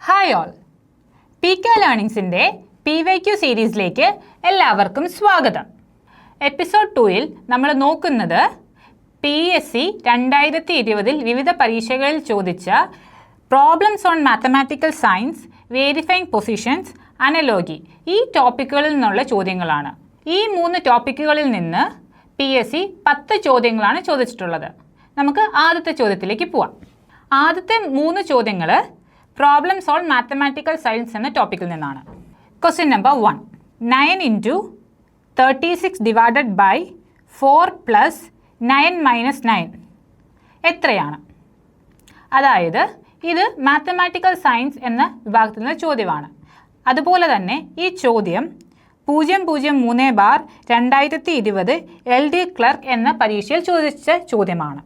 Hi all, PK ലേണിംഗ്സിൻ്റെ PYQ സീരീസിലേക്ക് എല്ലാവർക്കും സ്വാഗതം. Episode 2-ൽ നമ്മൾ നോക്കുന്നത് PSC 2020 വിവിധ പരീക്ഷകളിൽ ചോദിച്ച problems on mathematical science, verifying positions, analogy ഈ ടോപ്പിക്കുകളിൽ നിന്നുള്ള ചോദ്യങ്ങളാണ്. ഈ 3 ടോപ്പിക്കുകളിൽ നിന്ന് PSC 10 ചോദ്യങ്ങളാണ് ചോദിച്ചിട്ടുള്ളത്. നമുക്ക് ആദ്യത്തെ ചോദ്യത്തിലേക്ക് പോവാം. ആദ്യത്തെ 3 ചോദ്യങ്ങൾ പ്രോബ്ലംസ് ഓൺ മാത്തമാറ്റിക്കൽ സയൻസ് എന്ന ടോപ്പിക്കിൽ നിന്നാണ്. Question number 1, 9 into 36 divided by 4 plus 9 minus 9 എത്രയാണ്? അതായത് ഇത് മാത്തമാറ്റിക്കൽ സയൻസ് എന്ന വിഭാഗത്തിൽ നിന്ന് ചോദ്യമാണ്. അതുപോലെ തന്നെ ഈ ചോദ്യം 003/2020 LD ക്ലർക്ക് എന്ന പരീക്ഷയിൽ ചോദിച്ച ചോദ്യമാണ്.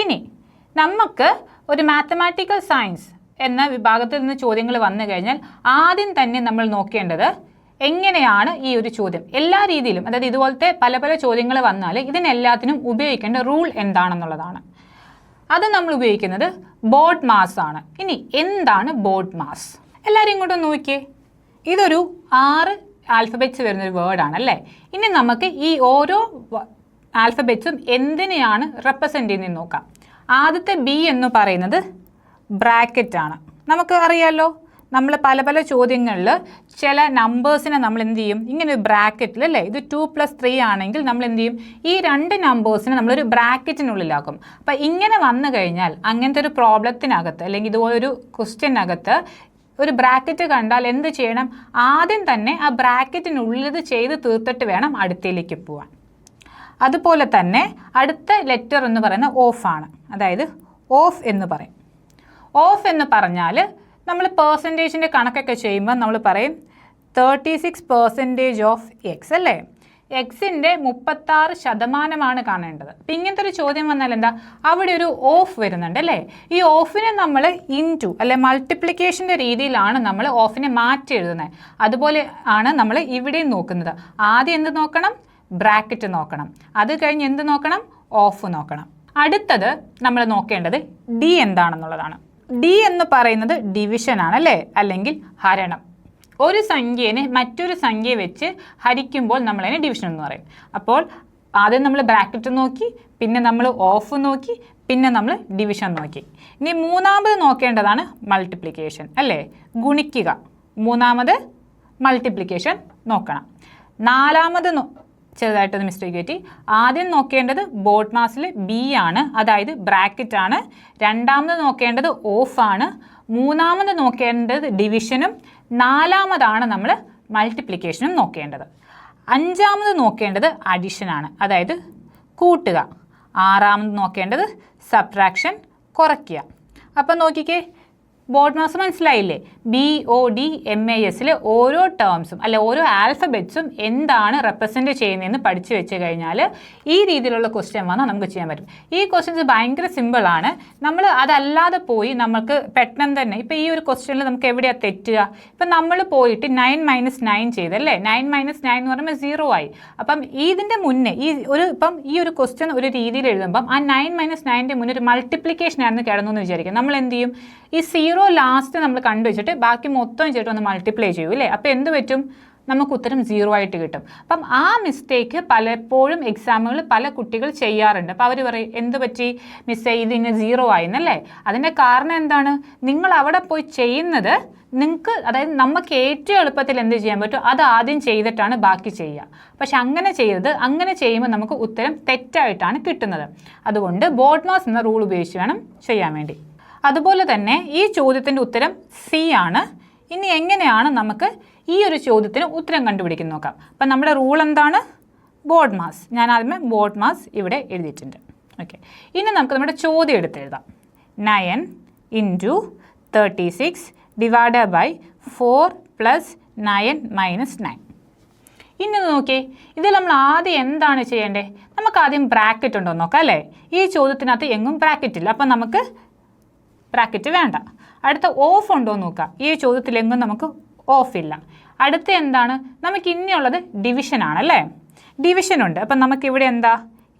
ഇനി നമുക്ക് ഒരു മാത്തമാറ്റിക്കൽ സയൻസ് എന്ന വിഭാഗത്തിൽ നിന്ന് ചോദ്യങ്ങൾ വന്നു കഴിഞ്ഞാൽ ആദ്യം തന്നെ നമ്മൾ നോക്കേണ്ടത് എങ്ങനെയാണ് ഈ ഒരു ചോദ്യം എല്ലാ രീതിയിലും, അതായത് ഇതുപോലത്തെ പല പല ചോദ്യങ്ങൾ വന്നാൽ ഇതിനെല്ലാത്തിനും ഉപയോഗിക്കേണ്ട റൂൾ എന്താണെന്നുള്ളതാണ്. അത് നമ്മൾ ഉപയോഗിക്കുന്നത് ബോഡ് മാസ് ആണ്. ഇനി എന്താണ് ബോഡ് മാസ്? എല്ലാവരും ഇങ്ങോട്ട് നോക്കിയേ, ഇതൊരു 6 ആൽഫബറ്റ്സ് വരുന്നൊരു വേർഡാണ് അല്ലേ. ഇനി നമുക്ക് ഈ ഓരോ ആൽഫബറ്റ്സും എന്തിനെയാണ് റെപ്രസെൻ്റ് ചെയ്യുന്നതെന്ന് നോക്കാം. ആദ്യത്തെ B എന്ന് പറയുന്നത് ബ്രാക്കറ്റ് ആണ്. നമുക്ക് അറിയാമല്ലോ, നമ്മൾ പല പല ചോദ്യങ്ങളിൽ ചില നമ്പേഴ്സിനെ നമ്മൾ എന്ത് ചെയ്യും, ഇങ്ങനെ ഒരു ബ്രാക്കറ്റിൽ അല്ലേ, ഇത് 2 + 3 ആണെങ്കിൽ നമ്മൾ എന്ത് ചെയ്യും, ഈ 2 നമ്പേഴ്സിനെ നമ്മളൊരു ബ്രാക്കറ്റിനുള്ളിലാക്കും. അപ്പം ഇങ്ങനെ വന്നു കഴിഞ്ഞാൽ അങ്ങനത്തെ ഒരു പ്രോബ്ലത്തിനകത്ത് അല്ലെങ്കിൽ ഇതുപോലൊരു ക്വസ്റ്റ്യനകത്ത് ഒരു ബ്രാക്കറ്റ് കണ്ടാൽ എന്ത് ചെയ്യണം, ആദ്യം തന്നെ ആ ബ്രാക്കറ്റിനുള്ളിൽ ഇത് ചെയ്ത് തീർത്തിട്ട് വേണം അടുത്തയിലേക്ക് പോവാൻ. അതുപോലെ തന്നെ അടുത്ത ലെറ്റർ എന്ന് പറയുന്നത് ഓഫ് ആണ്. അതായത് ഓഫ് എന്ന് പറയും. ഓഫ് എന്ന് പറഞ്ഞാൽ നമ്മൾ പേഴ്സൻറ്റേജിൻ്റെ കണക്കൊക്കെ ചെയ്യുമ്പോൾ നമ്മൾ പറയും 36% ഓഫ് എക്സ് അല്ലേ. എക്സിൻ്റെ 36% കാണേണ്ടത്. അപ്പം ഇങ്ങനത്തെ ഒരു ചോദ്യം വന്നാൽ എന്താ, അവിടെ ഒരു ഓഫ് വരുന്നുണ്ട് അല്ലേ. ഈ ഓഫിനെ നമ്മൾ ഇൻറ്റു അല്ലെ മൾട്ടിപ്ലിക്കേഷൻ്റെ രീതിയിലാണ് നമ്മൾ ഓഫിനെ മാറ്റി എഴുതുന്നത്. അതുപോലെ ആണ് നമ്മൾ ഇവിടെയും നോക്കുന്നത്. ആദ്യം എന്ത് നോക്കണം, ബ്രാക്കറ്റ് നോക്കണം. അത് കഴിഞ്ഞ് എന്ത് നോക്കണം, ഓഫ് നോക്കണം. അടുത്തത് നമ്മൾ നോക്കേണ്ടത് D എന്താണെന്നുള്ളതാണ്. D എന്ന് പറയുന്നത് ഡിവിഷൻ ആണ് അല്ലേ, അല്ലെങ്കിൽ ഹരണം. ഒരു സംഖ്യേനെ മറ്റൊരു സംഖ്യ വെച്ച് ഹരിക്കുമ്പോൾ നമ്മളതിനെ ഡിവിഷൻ എന്ന് പറയും. അപ്പോൾ ആദ്യം നമ്മൾ ബ്രാക്കറ്റ് നോക്കി, പിന്നെ നമ്മൾ ഓഫ് നോക്കി, പിന്നെ നമ്മൾ ഡിവിഷൻ നോക്കി. ഇനി മൂന്നാമത് നോക്കേണ്ടതാണ് മൾട്ടിപ്ലിക്കേഷൻ അല്ലേ, ഗുണിക്കുക. മൂന്നാമത് മൾട്ടിപ്ലിക്കേഷൻ നോക്കണം. നാലാമത് ചെറുതായിട്ടൊന്ന് മിസ്റ്റേക്ക് പറ്റി. ആദ്യം നോക്കേണ്ടത് ബോഡ് മാസിൽ B ആണ്, അതായത് ബ്രാക്കറ്റ് ആണ്. രണ്ടാമത് നോക്കേണ്ടത് ഓഫ് ആണ്. മൂന്നാമത് നോക്കേണ്ടത് ഡിവിഷനും. നാലാമതാണ് നമ്മൾ മൾട്ടിപ്ലിക്കേഷനും നോക്കേണ്ടത്. അഞ്ചാമത് നോക്കേണ്ടത് അഡിഷനാണ്, അതായത് കൂട്ടുക. ആറാമത് നോക്കേണ്ടത് സബ്ട്രാക്ഷൻ, കുറയ്ക്കുക. അപ്പം നോക്കിക്കേ, ബോഡ് മാസ് മനസ്സിലായില്ലേ. BODMAS ഓരോ ടേംസും അല്ലെ ഓരോ ആൽഫബറ്റ്സും എന്താണ് റെപ്രസെൻ്റ് ചെയ്യുന്നതെന്ന് പഠിച്ചു വെച്ച് കഴിഞ്ഞാൽ ഈ രീതിയിലുള്ള ക്വസ്റ്റ്യൻ വന്നാൽ നമുക്ക് ചെയ്യാൻ പറ്റും. ഈ ക്വസ്റ്റ്യൻസ് ഭയങ്കര സിമ്പിളാണ്. നമ്മൾ അതല്ലാതെ പോയി നമുക്ക് പെട്ടെന്ന് തന്നെ ഇപ്പോൾ ഈ ഒരു ക്വസ്റ്റ്യനിൽ നമുക്ക് എവിടെയാണ് തെറ്റുക, ഇപ്പം നമ്മൾ പോയിട്ട് 9 - 9 ചെയ്തല്ലേ. 9 - 9 എന്ന് പറയുമ്പോൾ 0 ആയി. അപ്പം ഇതിൻ്റെ മുന്നേ ഇപ്പം ഈ ഒരു ക്വസ്റ്റ്യൻ ഒരു രീതിയിൽ എഴുതുമ്പം ആ 9 - 9ൻ്റെ മുന്നേ ഒരു മൾട്ടിപ്ലിക്കേഷൻ ആയിരുന്നു കിടന്നു എന്ന് വിചാരിക്കും. നമ്മൾ എന്ത് ചെയ്യും, ഈ 0 ലാസ്റ്റ് നമ്മൾ കണ്ടുവച്ചിട്ട് ബാക്കി മൊത്തം ചെയ്തിട്ട് ഒന്ന് മൾട്ടിപ്ലൈ ചെയ്യും അല്ലേ. അപ്പോൾ എന്ത് പറ്റും, നമുക്ക് ഉത്തരം 0 ആയിട്ട് കിട്ടും. അപ്പം ആ മിസ്റ്റേക്ക് പലപ്പോഴും എക്സാമുകൾ പല കുട്ടികൾ ചെയ്യാറുണ്ട്. അപ്പോൾ അവർ പറയും എന്ത് പറ്റി മിസ്സേ, ഇതിന് 0 ആയെന്നല്ലേ. അതിൻ്റെ കാരണം എന്താണ്, നിങ്ങൾ അവിടെ പോയി ചെയ്യുന്നത് നിങ്ങൾക്ക്, അതായത് നമുക്ക് ഏറ്റവും എളുപ്പത്തിൽ എന്ത് ചെയ്യാൻ പറ്റും അത് ആദ്യം ചെയ്തിട്ടാണ് ബാക്കി ചെയ്യുക. പക്ഷെ അങ്ങനെ ചെയ്യരുത്. അങ്ങനെ ചെയ്യുമ്പോൾ നമുക്ക് ഉത്തരം തെറ്റായിട്ടാണ് കിട്ടുന്നത്. അതുകൊണ്ട് ബോഡ് മാസ് എന്ന റൂൾ ഉപയോഗിച്ച് വേണം ചെയ്യാൻ വേണ്ടി. അതുപോലെ തന്നെ ഈ ചോദ്യത്തിൻ്റെ ഉത്തരം C ആണ്. ഇനി എങ്ങനെയാണ് നമുക്ക് ഈ ഒരു ചോദ്യത്തിന് ഉത്തരം കണ്ടുപിടിക്കുന്നത് നോക്കാം. അപ്പം നമ്മുടെ റൂൾ എന്താണ്, ബോഡ് മാസ്. ഞാൻ ആദ്യമേ ബോഡ് മാസ് ഇവിടെ എഴുതിയിട്ടുണ്ട്. ഓക്കെ, ഇനി നമുക്ക് നമ്മുടെ ചോദ്യം എടുത്ത് എഴുതാം. 9 into 36 divided by 4 plus 9 minus 9. ഇനി നോക്കി, ഇതിൽ നമ്മൾ ആദ്യം എന്താണ് ചെയ്യേണ്ടത്, നമുക്ക് ആദ്യം ബ്രാക്കറ്റ് ഉണ്ടോ നോക്കാം അല്ലേ. ഈ ചോദ്യത്തിനകത്ത് എങ്ങും ബ്രാക്കറ്റ് ഇല്ല, അപ്പം നമുക്ക് ബ്രാക്കറ്റ് വേണ്ട. അടുത്ത ഓഫ് ഉണ്ടോ നോക്കാം. ഈ ചോദ്യത്തിലെങ്ങും നമുക്ക് ഓഫ് ഇല്ല. അടുത്ത എന്താണ്, നമുക്ക് ഇനിയുള്ളത് ഡിവിഷനാണല്ലേ. ഡിവിഷനുണ്ട്. അപ്പം നമുക്കിവിടെ എന്താ,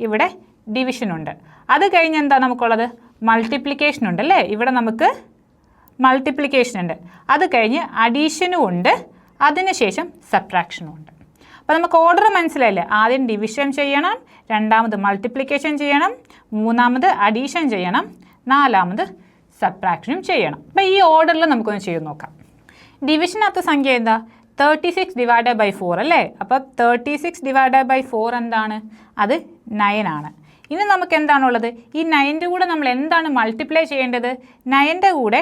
ഇവിടെ ഡിവിഷനുണ്ട്. അത് കഴിഞ്ഞ് എന്താ നമുക്കുള്ളത്, മൾട്ടിപ്ലിക്കേഷൻ ഉണ്ട് അല്ലേ. ഇവിടെ നമുക്ക് മൾട്ടിപ്ലിക്കേഷൻ ഉണ്ട്, അത് കഴിഞ്ഞ് അഡീഷനും ഉണ്ട്, അതിനുശേഷം സബ്ട്രാക്ഷനും ഉണ്ട്. അപ്പോൾ നമുക്ക് ഓർഡർ മനസ്സിലായില്ലേ? ആദ്യം ഡിവിഷൻ ചെയ്യണം, രണ്ടാമത് മൾട്ടിപ്ലിക്കേഷൻ ചെയ്യണം, മൂന്നാമത് അഡീഷൻ ചെയ്യണം, നാലാമത് സബ്ട്രാക്ഷനും ചെയ്യണം. അപ്പോൾ ഈ ഓർഡറിൽ നമുക്കൊന്ന് ചെയ്ത് നോക്കാം. ഡിവിഷനകത്ത് സംഖ്യ എന്താ? 36/4 അല്ലേ? അപ്പോൾ 36/4 എന്താണ്? അത് 9 ആണ്. ഇനി നമുക്ക് എന്താണുള്ളത്? ഈ 9ൻ്റെ കൂടെ നമ്മൾ എന്താണ് മൾട്ടിപ്ലൈ ചെയ്യേണ്ടത്? 9ൻ്റെ കൂടെ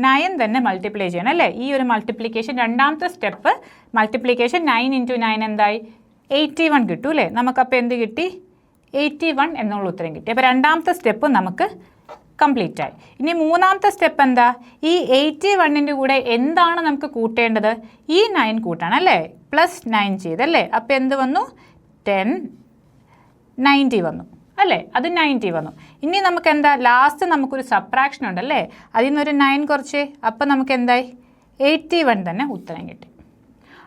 9 തന്നെ മൾട്ടിപ്ലൈ ചെയ്യണം അല്ലേ? ഈ ഒരു മൾട്ടിപ്ലിക്കേഷൻ രണ്ടാമത്തെ സ്റ്റെപ്പ് മൾട്ടിപ്ലിക്കേഷൻ 9 × 9 എന്തായി? 81 കിട്ടും അല്ലേ? നമുക്കപ്പോൾ എന്ത് കിട്ടി? 81 എന്നുള്ള ഉത്തരം കിട്ടി. അപ്പോൾ രണ്ടാമത്തെ സ്റ്റെപ്പ് നമുക്ക് കംപ്ലീറ്റ് ആയി. ഇനി മൂന്നാമത്തെ സ്റ്റെപ്പ് എന്താ? ഈ 81ൻ്റെ കൂടെ എന്താണ് നമുക്ക് കൂട്ടേണ്ടത്? ഈ 9 കൂട്ടണം അല്ലേ? +9 ചെയ്തല്ലേ? അപ്പോൾ എന്ത് വന്നു? 10 90 വന്നു അല്ലേ? അത് 90 വന്നു. ഇനി നമുക്ക് എന്താ? ലാസ്റ്റ് നമുക്കൊരു സബ്ട്രാക്ഷൻ ഉണ്ടല്ലേ? അതിൽ നിന്നൊരു 9 കുറച്ച്, അപ്പം നമുക്ക് എന്തായി? 81 തന്നെ ഉത്തരം കിട്ടി.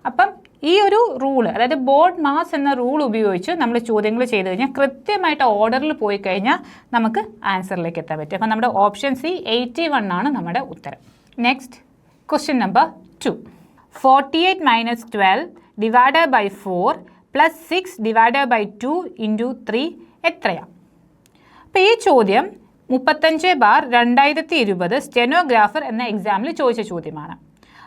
അപ്പം ഈ ഒരു റൂള്, അതായത് ബോർഡ് മാസ് എന്ന റൂൾ ഉപയോഗിച്ച് നമ്മൾ ചോദ്യങ്ങൾ ചെയ്ത് കഴിഞ്ഞാൽ കൃത്യമായിട്ട് ഓർഡറിൽ പോയി കഴിഞ്ഞാൽ നമുക്ക് ആൻസറിലേക്ക് എത്താൻ പറ്റും. അപ്പം നമ്മുടെ ഓപ്ഷൻ സി 81 ആണ് നമ്മുടെ ഉത്തരം. Next question number 2. 48 - 12 ÷ 4 + 6 ÷ 2 × 3 എത്രയാണ്? അപ്പോൾ ഈ ചോദ്യം 35/2020 സ്റ്റെനോഗ്രാഫർ എന്ന എക്സാമിൽ ചോദിച്ച ചോദ്യമാണ്.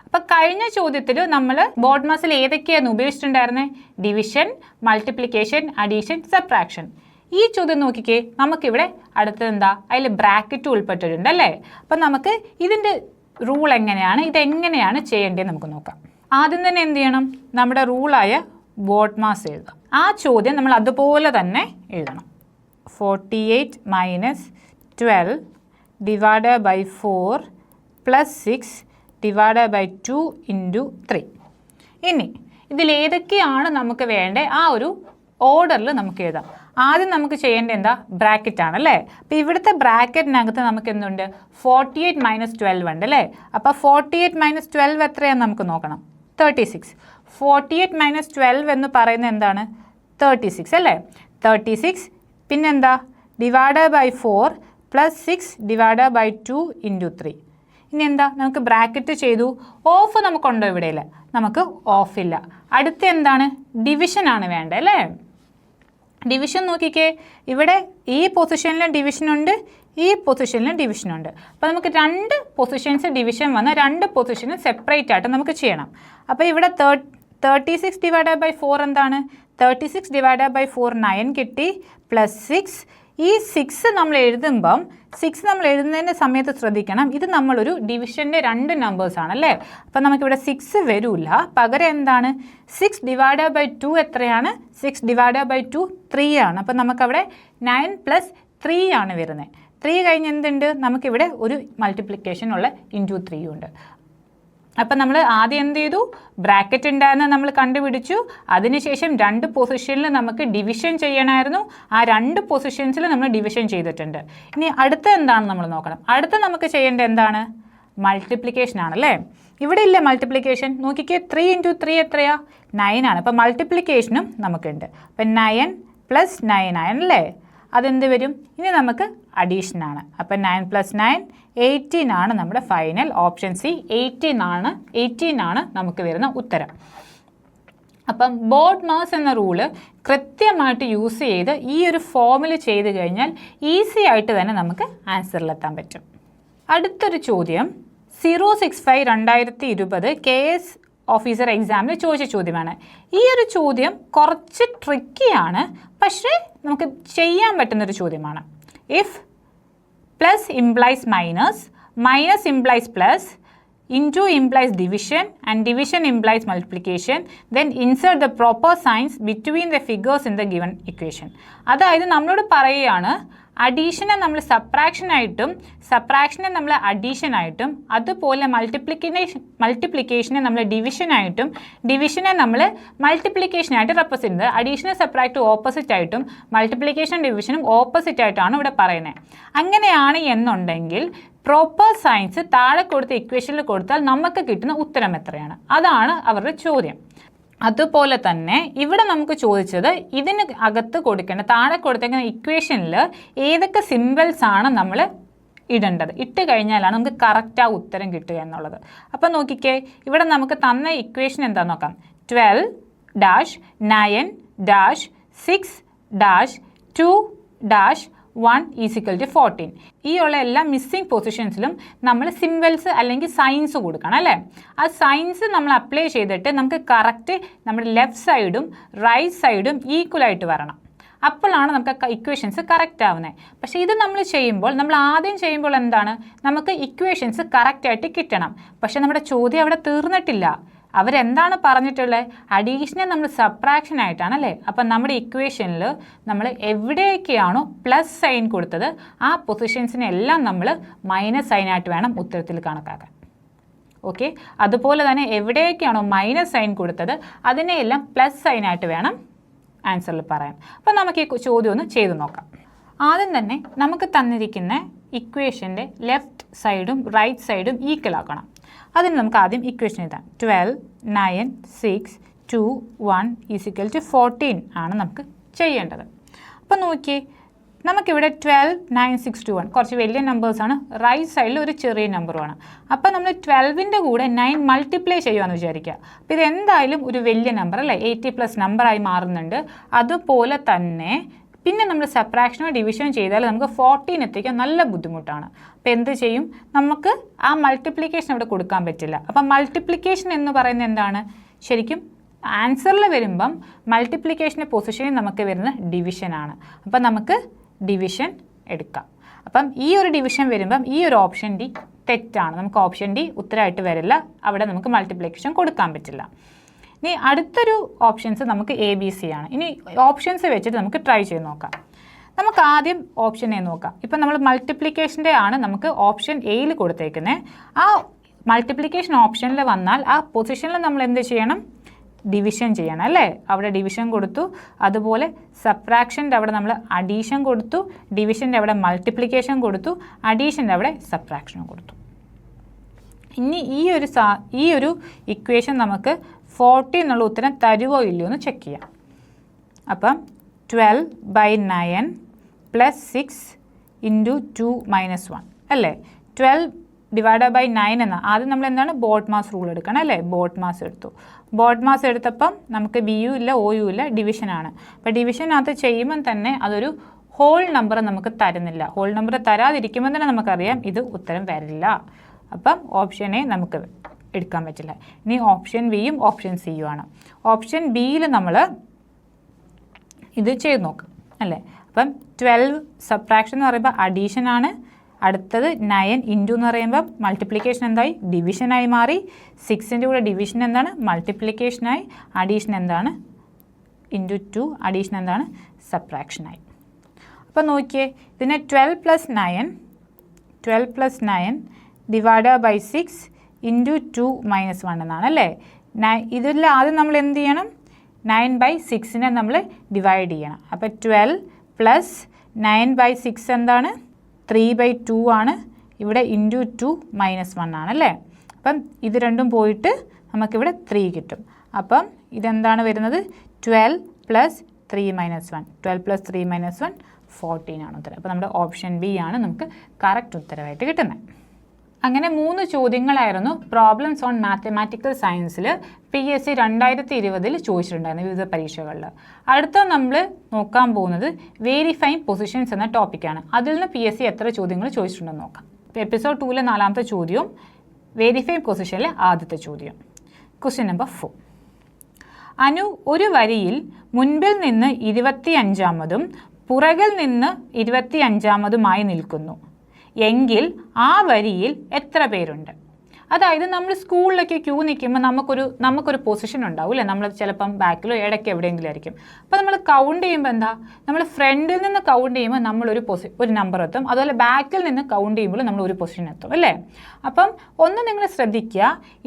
അപ്പോൾ കഴിഞ്ഞ ചോദ്യത്തിൽ നമ്മൾ ബോർഡ് മാസിൽ ഏതൊക്കെയാണ് ഉപയോഗിച്ചിട്ടുണ്ടായിരുന്നത്? Division, multiplication, addition, subtraction. ഈ ചോദ്യം നോക്കിക്കേ, നമുക്കിവിടെ അടുത്തത് എന്താ? അതിൽ ബ്രാക്കറ്റ് ഉൾപ്പെട്ടിട്ടുണ്ട് അല്ലേ? അപ്പം നമുക്ക് ഇതിൻ്റെ റൂൾ എങ്ങനെയാണ്, ഇതെങ്ങനെയാണ് ചെയ്യേണ്ടത് നമുക്ക് നോക്കാം. ആദ്യം തന്നെ എന്ത് ചെയ്യണം? നമ്മുടെ റൂളായ ബോർഡ് മാസ് എഴുതാം. ആ ചോദ്യം നമ്മൾ അതുപോലെ തന്നെ എഴുതണം. 48 - 12 ÷ 4 + 6 ÷ 2 × 3. ഇനി ഇതിലേതൊക്കെയാണ് നമുക്ക് വേണ്ടത്? ആ ഒരു ഓർഡറിൽ നമുക്ക് എഴുതാം. ആദ്യം നമുക്ക് ചെയ്യേണ്ടത് എന്താ? ബ്രാക്കറ്റ് ആണല്ലേ? അപ്പോൾ ഇവിടുത്തെ ബ്രാക്കറ്റിനകത്ത് നമുക്ക് എന്തുണ്ട്? 48 - 12 ഉണ്ട് അല്ലേ? അപ്പോൾ 48 - 12 എത്രയാണെന്ന് നമുക്ക് നോക്കണം. 36. 48 - 12 എന്ന് പറയുന്നത് എന്താണ്? 36 അല്ലേ? 36 പിന്നെന്താ? ÷ 4 + 6 ÷ 2 × 3. ഇനി എന്താ? നമുക്ക് ബ്രാക്കറ്റ് ചെയ്തു. ഓഫ് നമുക്കുണ്ടോ? ഇവിടെ ഇല്ല, നമുക്ക് ഓഫില്ല. അടുത്ത എന്താണ്? ഡിവിഷനാണ് വേണ്ടത് അല്ലേ? ഡിവിഷൻ നോക്കിക്കേ, ഇവിടെ ഈ പൊസിഷനിലും ഡിവിഷനുണ്ട്, ഈ പൊസിഷനിലും ഡിവിഷനുണ്ട്. അപ്പോൾ നമുക്ക് 2 പൊസിഷൻസ് ഡിവിഷൻ വന്ന് 2 പൊസിഷനും സെപ്പറേറ്റ് ആയിട്ട് നമുക്ക് ചെയ്യണം. അപ്പോൾ ഇവിടെ 36 ÷ 4 എന്താണ്? 36 ÷ 4 9 കിട്ടി, +6. ഈ 6 നമ്മൾ എഴുതുമ്പം 6 നമ്മൾ എഴുതുന്നതിൻ്റെ സമയത്ത് ശ്രദ്ധിക്കണം, ഇത് നമ്മളൊരു ഡിവിഷൻ്റെ 2 നമ്പേഴ്സ് ആണല്ലേ? അപ്പം നമുക്കിവിടെ 6 വരില്ല, പകരം എന്താണ്? 6 ÷ 2 എത്രയാണ്? 6 ÷ 2 3 ആണ്. അപ്പം നമുക്കവിടെ 9 + 3 ആണ് വരുന്നത്. 3 കഴിഞ്ഞ് എന്തുണ്ട്? നമുക്കിവിടെ ഒരു മൾട്ടിപ്ലിക്കേഷനുള്ള × 3 ഉണ്ട്. അപ്പം നമ്മൾ ആദ്യം എന്ത് ചെയ്തു? ബ്രാക്കറ്റ് ഉണ്ടായിരുന്ന നമ്മൾ കണ്ടുപിടിച്ചു. അതിനുശേഷം 2 പൊസിഷനിൽ നമുക്ക് ഡിവിഷൻ ചെയ്യണമായിരുന്നു. ആ 2 പൊസിഷൻസിൽ നമ്മൾ ഡിവിഷൻ ചെയ്തിട്ടുണ്ട്. ഇനി അടുത്ത എന്താണ് നമ്മൾ നോക്കണം. അടുത്ത നമുക്ക് ചെയ്യേണ്ടത് എന്താണ്? മൾട്ടിപ്ലിക്കേഷൻ ആണല്ലേ? ഇവിടെ ഇല്ലേ മൾട്ടിപ്ലിക്കേഷൻ? നോക്കിക്കേ, 3 × 3 എത്രയാ? 9 ആണ്. അപ്പം മൾട്ടിപ്ലിക്കേഷനും നമുക്കുണ്ട്. അപ്പം 9 + 9 ആണല്ലേ? അതെന്ത് വരും? ഇനി നമുക്ക് അഡീഷനാണ്. അപ്പം 9 + 9 18 ആണ് നമ്മുടെ ഫൈനൽ. ഓപ്ഷൻ സി 18 ആണ് നമുക്ക് വരുന്ന ഉത്തരം. അപ്പം ബോർഡ് മാസ് എന്ന റൂള് കൃത്യമായിട്ട് യൂസ് ചെയ്ത് ഈ ഒരു ഫോമിൽ ചെയ്ത് കഴിഞ്ഞാൽ ഈസി ആയിട്ട് തന്നെ നമുക്ക് ആൻസറിലെത്താൻ പറ്റും. അടുത്തൊരു ചോദ്യം 065/2020 KS ഓഫീസർ എക്സാമിൽ ചോദിച്ച ചോദ്യമാണ്. ഈ ഒരു ചോദ്യം കുറച്ച് ട്രിക്കിയാണ്, പക്ഷേ നമുക്ക് ചെയ്യാൻ പറ്റുന്നൊരു ചോദ്യമാണ്. If plus implies minus, minus implies plus, into implies division and division implies multiplication, then insert the proper signs between the figures in the given equation. അതായത് നമ്മളോട് പറയുകയാണ്, അഡീഷനെ നമ്മൾ സബ്ട്രാക്ഷനായിട്ടും സബ്ട്രാക്ഷനെ നമ്മൾ അഡീഷനായിട്ടും, അതുപോലെ മൾട്ടിപ്ലിക്കേഷനെ നമ്മൾ ഡിവിഷനായിട്ടും ഡിവിഷനെ നമ്മൾ മൾട്ടിപ്ലിക്കേഷനായിട്ട് റെപ്രസെൻ്റ് ചെയ്യുന്നത്. അഡീഷനെ സബ്ട്രാക്റ്റ് ഓപ്പോസിറ്റ് ആയിട്ടും മൾട്ടിപ്ലിക്കേഷൻ ഡിവിഷനും ഓപ്പോസിറ്റ് ആയിട്ടാണ് ഇവിടെ പറയുന്നത്. അങ്ങനെയാണ് എന്നുണ്ടെങ്കിൽ പ്രോപ്പർ സയൻസ് താഴെ കൊടുത്ത ഇക്വേഷനിൽ കൊടുത്താൽ നമുക്ക് കിട്ടുന്ന ഉത്തരം എത്രയാണ്? അതാണ് അവരുടെ ചോദ്യം. അതുപോലെ തന്നെ ഇവിടെ നമുക്ക് ചോദിച്ചത് ഇതിന് അകത്ത് കൊടുക്കേണ്ട താഴെ കൊടുത്തേക്കുന്ന ഇക്വേഷനിൽ ഏതൊക്കെ സിമ്പിൾസ് ആണ് നമ്മൾ ഇടേണ്ടത്. ഇട്ട് കഴിഞ്ഞാലാണ് നമുക്ക് കറക്റ്റ് ആ ഉത്തരം കിട്ടുക എന്നുള്ളത്. അപ്പം നോക്കിക്കേ, ഇവിടെ നമുക്ക് തന്ന ഇക്വേഷൻ എന്താണെന്ന് നോക്കാം. 12-9-6-2-1 = 14. ഈ ഉള്ള എല്ലാ മിസ്സിംഗ് പൊസിഷൻസിലും നമ്മൾ സിംബൽസ് അല്ലെങ്കിൽ സൈൻസ് കൊടുക്കണം അല്ലേ. ആ സൈൻസ് നമ്മൾ അപ്ലൈ ചെയ്തിട്ട് നമുക്ക് കറക്റ്റ് നമ്മുടെ ലെഫ്റ്റ് സൈഡും റൈറ്റ് സൈഡും ഈക്വലായിട്ട് വരണം. അപ്പോഴാണ് നമുക്ക് ഇക്വേഷൻസ് കറക്റ്റ് ആവുന്നത്. പക്ഷേ ഇത് നമ്മൾ ആദ്യം ചെയ്യുമ്പോൾ എന്താണ്, നമുക്ക് ഇക്വേഷൻസ് കറക്റ്റായിട്ട് കിട്ടണം. പക്ഷേ നമ്മുടെ ചോദ്യം അവിടെ തീർന്നിട്ടില്ല. അവരെന്താണ് പറഞ്ഞിട്ടുള്ളത്, അഡീഷനെ നമ്മൾ സബ്ട്രാക്ഷൻ ആയിട്ടാണ് അല്ലേ. അപ്പം നമ്മുടെ ഇക്വേഷനിൽ നമ്മൾ എവിടെയൊക്കെയാണോ പ്ലസ് സൈൻ കൊടുത്തത് ആ പൊസിഷൻസിനെല്ലാം നമ്മൾ മൈനസ് സൈനായിട്ട് വേണം ഉത്തരത്തിൽ കണക്കാക്കാൻ. ഓക്കെ, അതുപോലെ തന്നെ എവിടെയൊക്കെയാണോ മൈനസ് സൈൻ കൊടുത്തത് അതിനെയെല്ലാം പ്ലസ് സൈനായിട്ട് വേണം ആൻസറിൽ പറയാം. അപ്പം നമുക്ക് ഈ ചോദ്യം ഒന്ന് ചെയ്തു നോക്കാം. ആദ്യം തന്നെ നമുക്ക് തന്നിരിക്കുന്ന ഇക്വേഷൻ്റെ ലെഫ്റ്റ് സൈഡും റൈറ്റ് സൈഡും ഈക്വൽ ആക്കണം. അതിന് നമുക്ക് ആദ്യം ഇക്വേഷൻ എഴുതാം. 12-9-6-2-1 = 14 ആണ് നമുക്ക് ചെയ്യേണ്ടത്. അപ്പം നോക്കിയേ, നമുക്കിവിടെ 12-9-6-2-1 കുറച്ച് വലിയ നമ്പേഴ്സാണ്, റൈറ്റ് സൈഡിൽ ഒരു ചെറിയ നമ്പറുമാണ്. അപ്പോൾ നമ്മൾ 12ൻ്റെ കൂടെ 9 മൾട്ടിപ്ലൈ ചെയ്യുകയെന്ന് വിചാരിക്കുക. അപ്പോൾ ഇതെന്തായാലും ഒരു വലിയ നമ്പർ അല്ലേ, 80+ നമ്പറായി മാറുന്നുണ്ട്. അതുപോലെ തന്നെ പിന്നെ നമ്മൾ സബ്ട്രാക്ഷനോ ഡിവിഷനോ ചെയ്താൽ നമുക്ക് 14 എത്തിക്കാൻ നല്ല ബുദ്ധിമുട്ടാണ്. അപ്പോൾ എന്ത് ചെയ്യും, നമുക്ക് ആ മൾട്ടിപ്ലിക്കേഷൻ അവിടെ കൊടുക്കാൻ പറ്റില്ല. അപ്പം മൾട്ടിപ്ലിക്കേഷൻ എന്ന് പറയുന്നത് എന്താണ്, ശരിക്കും ആൻസറിൽ വരുമ്പം മൾട്ടിപ്ലിക്കേഷൻ്റെ പൊസിഷനിൽ നമുക്ക് വരുന്ന ഡിവിഷനാണ്. അപ്പം നമുക്ക് ഡിവിഷൻ എടുക്കാം. അപ്പം ഈ ഒരു ഡിവിഷൻ വരുമ്പം ഈ ഒരു ഓപ്ഷൻ ഡി തെറ്റാണ്. നമുക്ക് ഓപ്ഷൻ ഡി ഉത്തരമായിട്ട് വരില്ല, അവിടെ നമുക്ക് മൾട്ടിപ്ലിക്കേഷൻ കൊടുക്കാൻ പറ്റില്ല. ഇനി അടുത്തൊരു ഓപ്ഷൻസ് നമുക്ക് ABC ആണ്. ഇനി ഓപ്ഷൻസ് വെച്ചിട്ട് നമുക്ക് ട്രൈ ചെയ്ത് നോക്കാം. നമുക്ക് ആദ്യം ഓപ്ഷൻ എ നോക്കാം. ഇപ്പം നമ്മൾ മൾട്ടിപ്ലിക്കേഷൻ്റെ ആണ് നമുക്ക് ഓപ്ഷൻ എയിൽ കൊടുത്തേക്കുന്നത്. ആ മൾട്ടിപ്ലിക്കേഷൻ ഓപ്ഷനിൽ വന്നാൽ ആ പൊസിഷനിൽ നമ്മൾ എന്ത് ചെയ്യണം, ഡിവിഷൻ ചെയ്യണം അല്ലേ. അവിടെ ഡിവിഷൻ കൊടുത്തു, അതുപോലെ സബ്ട്രാക്ഷൻ്റെ അവിടെ നമ്മൾ അഡീഷൻ കൊടുത്തു, ഡിവിഷൻ്റെ അവിടെ മൾട്ടിപ്ലിക്കേഷൻ കൊടുത്തു, അഡീഷൻ്റെ അവിടെ സബ്ട്രാക്ഷനും കൊടുത്തു. ഇനി ഈ ഒരു ഇക്വേഷൻ നമുക്ക് 40 എന്നുള്ള ഉത്തരം തരുമോ ഇല്ലയോ എന്ന് ചെക്ക് ചെയ്യാം. അപ്പം 12/9 + 6 × 2 - 1 അല്ലേ. 12/9 എന്ന ആദ്യം നമ്മൾ എന്താണ് ബോഡ് മാസ് റൂൾ എടുക്കണം അല്ലേ. ബോഡ് മാസ് എടുത്തു. ബോഡ് മാസ് എടുത്തപ്പം നമുക്ക് ബിയും ഇല്ല ഒയും ഇല്ല, ഡിവിഷനാണ്. അപ്പോൾ ഡിവിഷനകത്ത് ചെയ്യുമ്പം തന്നെ അതൊരു ഹോൾ നമ്പർ നമുക്ക് തരുന്നില്ല. ഹോൾ നമ്പർ തരാതിരിക്കുമ്പോൾ തന്നെ നമുക്കറിയാം ഇത് ഉത്തരം വരില്ല. അപ്പം ഓപ്ഷൻ എ നമുക്ക് എടുക്കാൻ പറ്റില്ല. ഇനി ഓപ്ഷൻ ബിയും ഓപ്ഷൻ സിയും ആണ്. ഓപ്ഷൻ ബിയിൽ നമ്മൾ ഇത് ചെയ്ത് നോക്കാം അല്ലേ. അപ്പം 12 സബ്ട്രാക്ഷൻ എന്ന് പറയുമ്പോൾ അഡീഷനാണ്. അടുത്തത് 9 ഇൻറ്റു എന്ന് പറയുമ്പോൾ മൾട്ടിപ്ലിക്കേഷൻ എന്തായി, ഡിവിഷനായി മാറി. 6ൻ്റെ കൂടെ ഡിവിഷൻ എന്താണ്, മൾട്ടിപ്ലിക്കേഷനായി. അഡീഷൻ എന്താണ്, ഇൻറ്റു 2. അഡീഷൻ എന്താണ്, സബ്ട്രാക്ഷനായി. അപ്പോൾ നോക്കിയേ, ഇതിനെ 12 + 9 ÷ 6 × 2 - 1 എന്നാണ് അല്ലേ. ഇതിൽ ആദ്യം നമ്മൾ എന്ത് ചെയ്യണം, 9/6 നമ്മൾ ഡിവൈഡ് ചെയ്യണം. അപ്പോൾ 12 + 9/6 എന്താണ്, 3/2 ആണ്. ഇവിടെ ഇൻറ്റു 2 - 1 ആണ് അല്ലേ. അപ്പം ഇത് രണ്ടും പോയിട്ട് നമുക്കിവിടെ 3 കിട്ടും. അപ്പം ഇതെന്താണ് വരുന്നത്, 12 + 3 - 1. 12 + 3 - 1 14 ആണ് ഉത്തരം. അപ്പോൾ നമ്മുടെ ഓപ്ഷൻ ബി ആണ് നമുക്ക് കറക്റ്റ് ഉത്തരവായിട്ട് കിട്ടുന്നത്. അങ്ങനെ 3 ചോദ്യങ്ങളായിരുന്നു പ്രോബ്ലംസ് ഓൺ മാത്തമാറ്റിക്കൽ സയൻസിൽ PSC 2020 ചോദിച്ചിട്ടുണ്ടായിരുന്നു വിവിധ പരീക്ഷകളിൽ. അടുത്ത നമ്മൾ നോക്കാൻ പോകുന്നത് വേരിഫൈങ് പൊസിഷൻസ് എന്ന ടോപ്പിക്കാണ്. അതിൽ നിന്ന് PSC എത്ര ചോദ്യങ്ങൾ ചോദിച്ചിട്ടുണ്ടെന്ന് നോക്കാം. എപ്പിസോഡ് 2-ലെ 4ാമത്തെ ചോദ്യവും വേരിഫൈങ് പൊസിഷനിലെ ആദ്യത്തെ ചോദ്യം. Question number 4. അനു ഒരു വരിയിൽ മുൻപിൽ നിന്ന് 25-മതും പുറകിൽ നിന്ന് 25-മതുമായി നിൽക്കുന്നു എങ്കിൽ ആ വരിയിൽ എത്ര പേരുണ്ട്? അതായത് നമ്മൾ സ്കൂളിലൊക്കെ ക്യൂ നിൽക്കുമ്പോൾ നമുക്കൊരു പൊസിഷൻ ഉണ്ടാവും അല്ലേ. നമ്മൾ ചിലപ്പം ബാക്കിലോ ഇടയ്ക്ക് എവിടെയെങ്കിലും ആയിരിക്കും. അപ്പോൾ നമ്മൾ കൗണ്ട് ചെയ്യുമ്പോൾ എന്താ, നമ്മൾ ഫ്രണ്ടിൽ നിന്ന് കൗണ്ട് ചെയ്യുമ്പോൾ നമ്മളൊരു ഒരു നമ്പർ എത്തും. അതുപോലെ ബാക്കിൽ നിന്ന് കൗണ്ട് ചെയ്യുമ്പോൾ നമ്മൾ ഒരു പൊസിഷൻ എത്തും അല്ലേ. അപ്പം ഒന്ന് നിങ്ങൾ ശ്രദ്ധിക്കുക,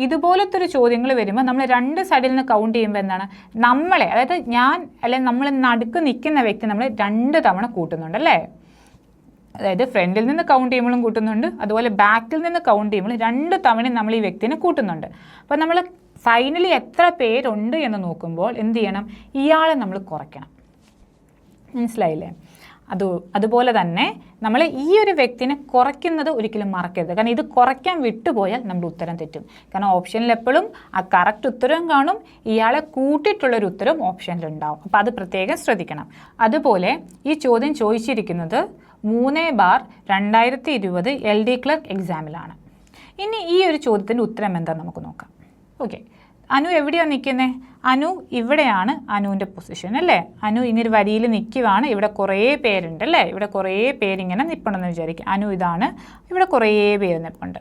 ഇതുപോലത്തെ ഒരു ചോദ്യങ്ങൾ വരുമ്പോൾ നമ്മൾ 2 സൈഡിൽ നിന്ന് കൗണ്ട് ചെയ്യുമ്പോൾ എന്താണ്, നമ്മളെ അതായത് ഞാൻ അല്ലെങ്കിൽ നമ്മൾ നടുക്ക് നിൽക്കുന്ന വ്യക്തി നമ്മൾ 2 തവണ കൂട്ടുന്നുണ്ട് അല്ലേ. അതായത് ഫ്രണ്ടിൽ നിന്ന് കൗണ്ട് ചെയ്യുമ്പോഴും കൂട്ടുന്നുണ്ട്, അതുപോലെ ബാക്കിൽ നിന്ന് കൗണ്ട് ചെയ്യുമ്പോഴും 2 തവണ നമ്മൾ ഈ വ്യക്തിനെ കൂട്ടുന്നുണ്ട്. അപ്പോൾ നമ്മൾ ഫൈനലി എത്ര പേരുണ്ട് എന്ന് നോക്കുമ്പോൾ എന്ത് ചെയ്യണം, ഇയാളെ നമ്മൾ കുറയ്ക്കണം. മനസ്സിലായില്ലേ? അതുപോലെ തന്നെ നമ്മൾ ഈ ഒരു വ്യക്തിനെ കുറയ്ക്കുന്നത് ഒരിക്കലും മറക്കരുത്. കാരണം ഇത് കുറയ്ക്കാൻ വിട്ടുപോയാൽ നമ്മൾ ഉത്തരം തെറ്റും. കാരണം ഓപ്ഷനിൽ എപ്പോഴും ആ കറക്റ്റ് ഉത്തരവും കാണും, ഇയാളെ കൂട്ടിയിട്ടുള്ളൊരു ഉത്തരവും ഓപ്ഷനിലുണ്ടാവും. അപ്പോൾ അത് പ്രത്യേകം ശ്രദ്ധിക്കണം. അതുപോലെ ഈ ചോദ്യം ചോദിച്ചിരിക്കുന്നത് 3/2020 LD ക്ലർക്ക് എക്സാമിലാണ്. ഇനി ഈ ഒരു ചോദ്യത്തിൻ്റെ ഉത്തരം എന്താണെന്ന് നമുക്ക് നോക്കാം. ഓക്കെ, അനു എവിടെയാണ് നിൽക്കുന്നത്? അനു ഇവിടെയാണ് അനുവിൻ്റെ പൊസിഷൻ അല്ലേ. അനു ഇങ്ങനൊരു വരിയിൽ നിൽക്കുവാണ്. ഇവിടെ കുറേ പേരുണ്ട് അല്ലേ. ഇവിടെ കുറേ പേരിങ്ങനെ നിൽപ്പുണ്ടെന്ന് വിചാരിക്കും. അനു ഇതാണ്, ഇവിടെ കുറേ പേര് നിൽപ്പുണ്ട്.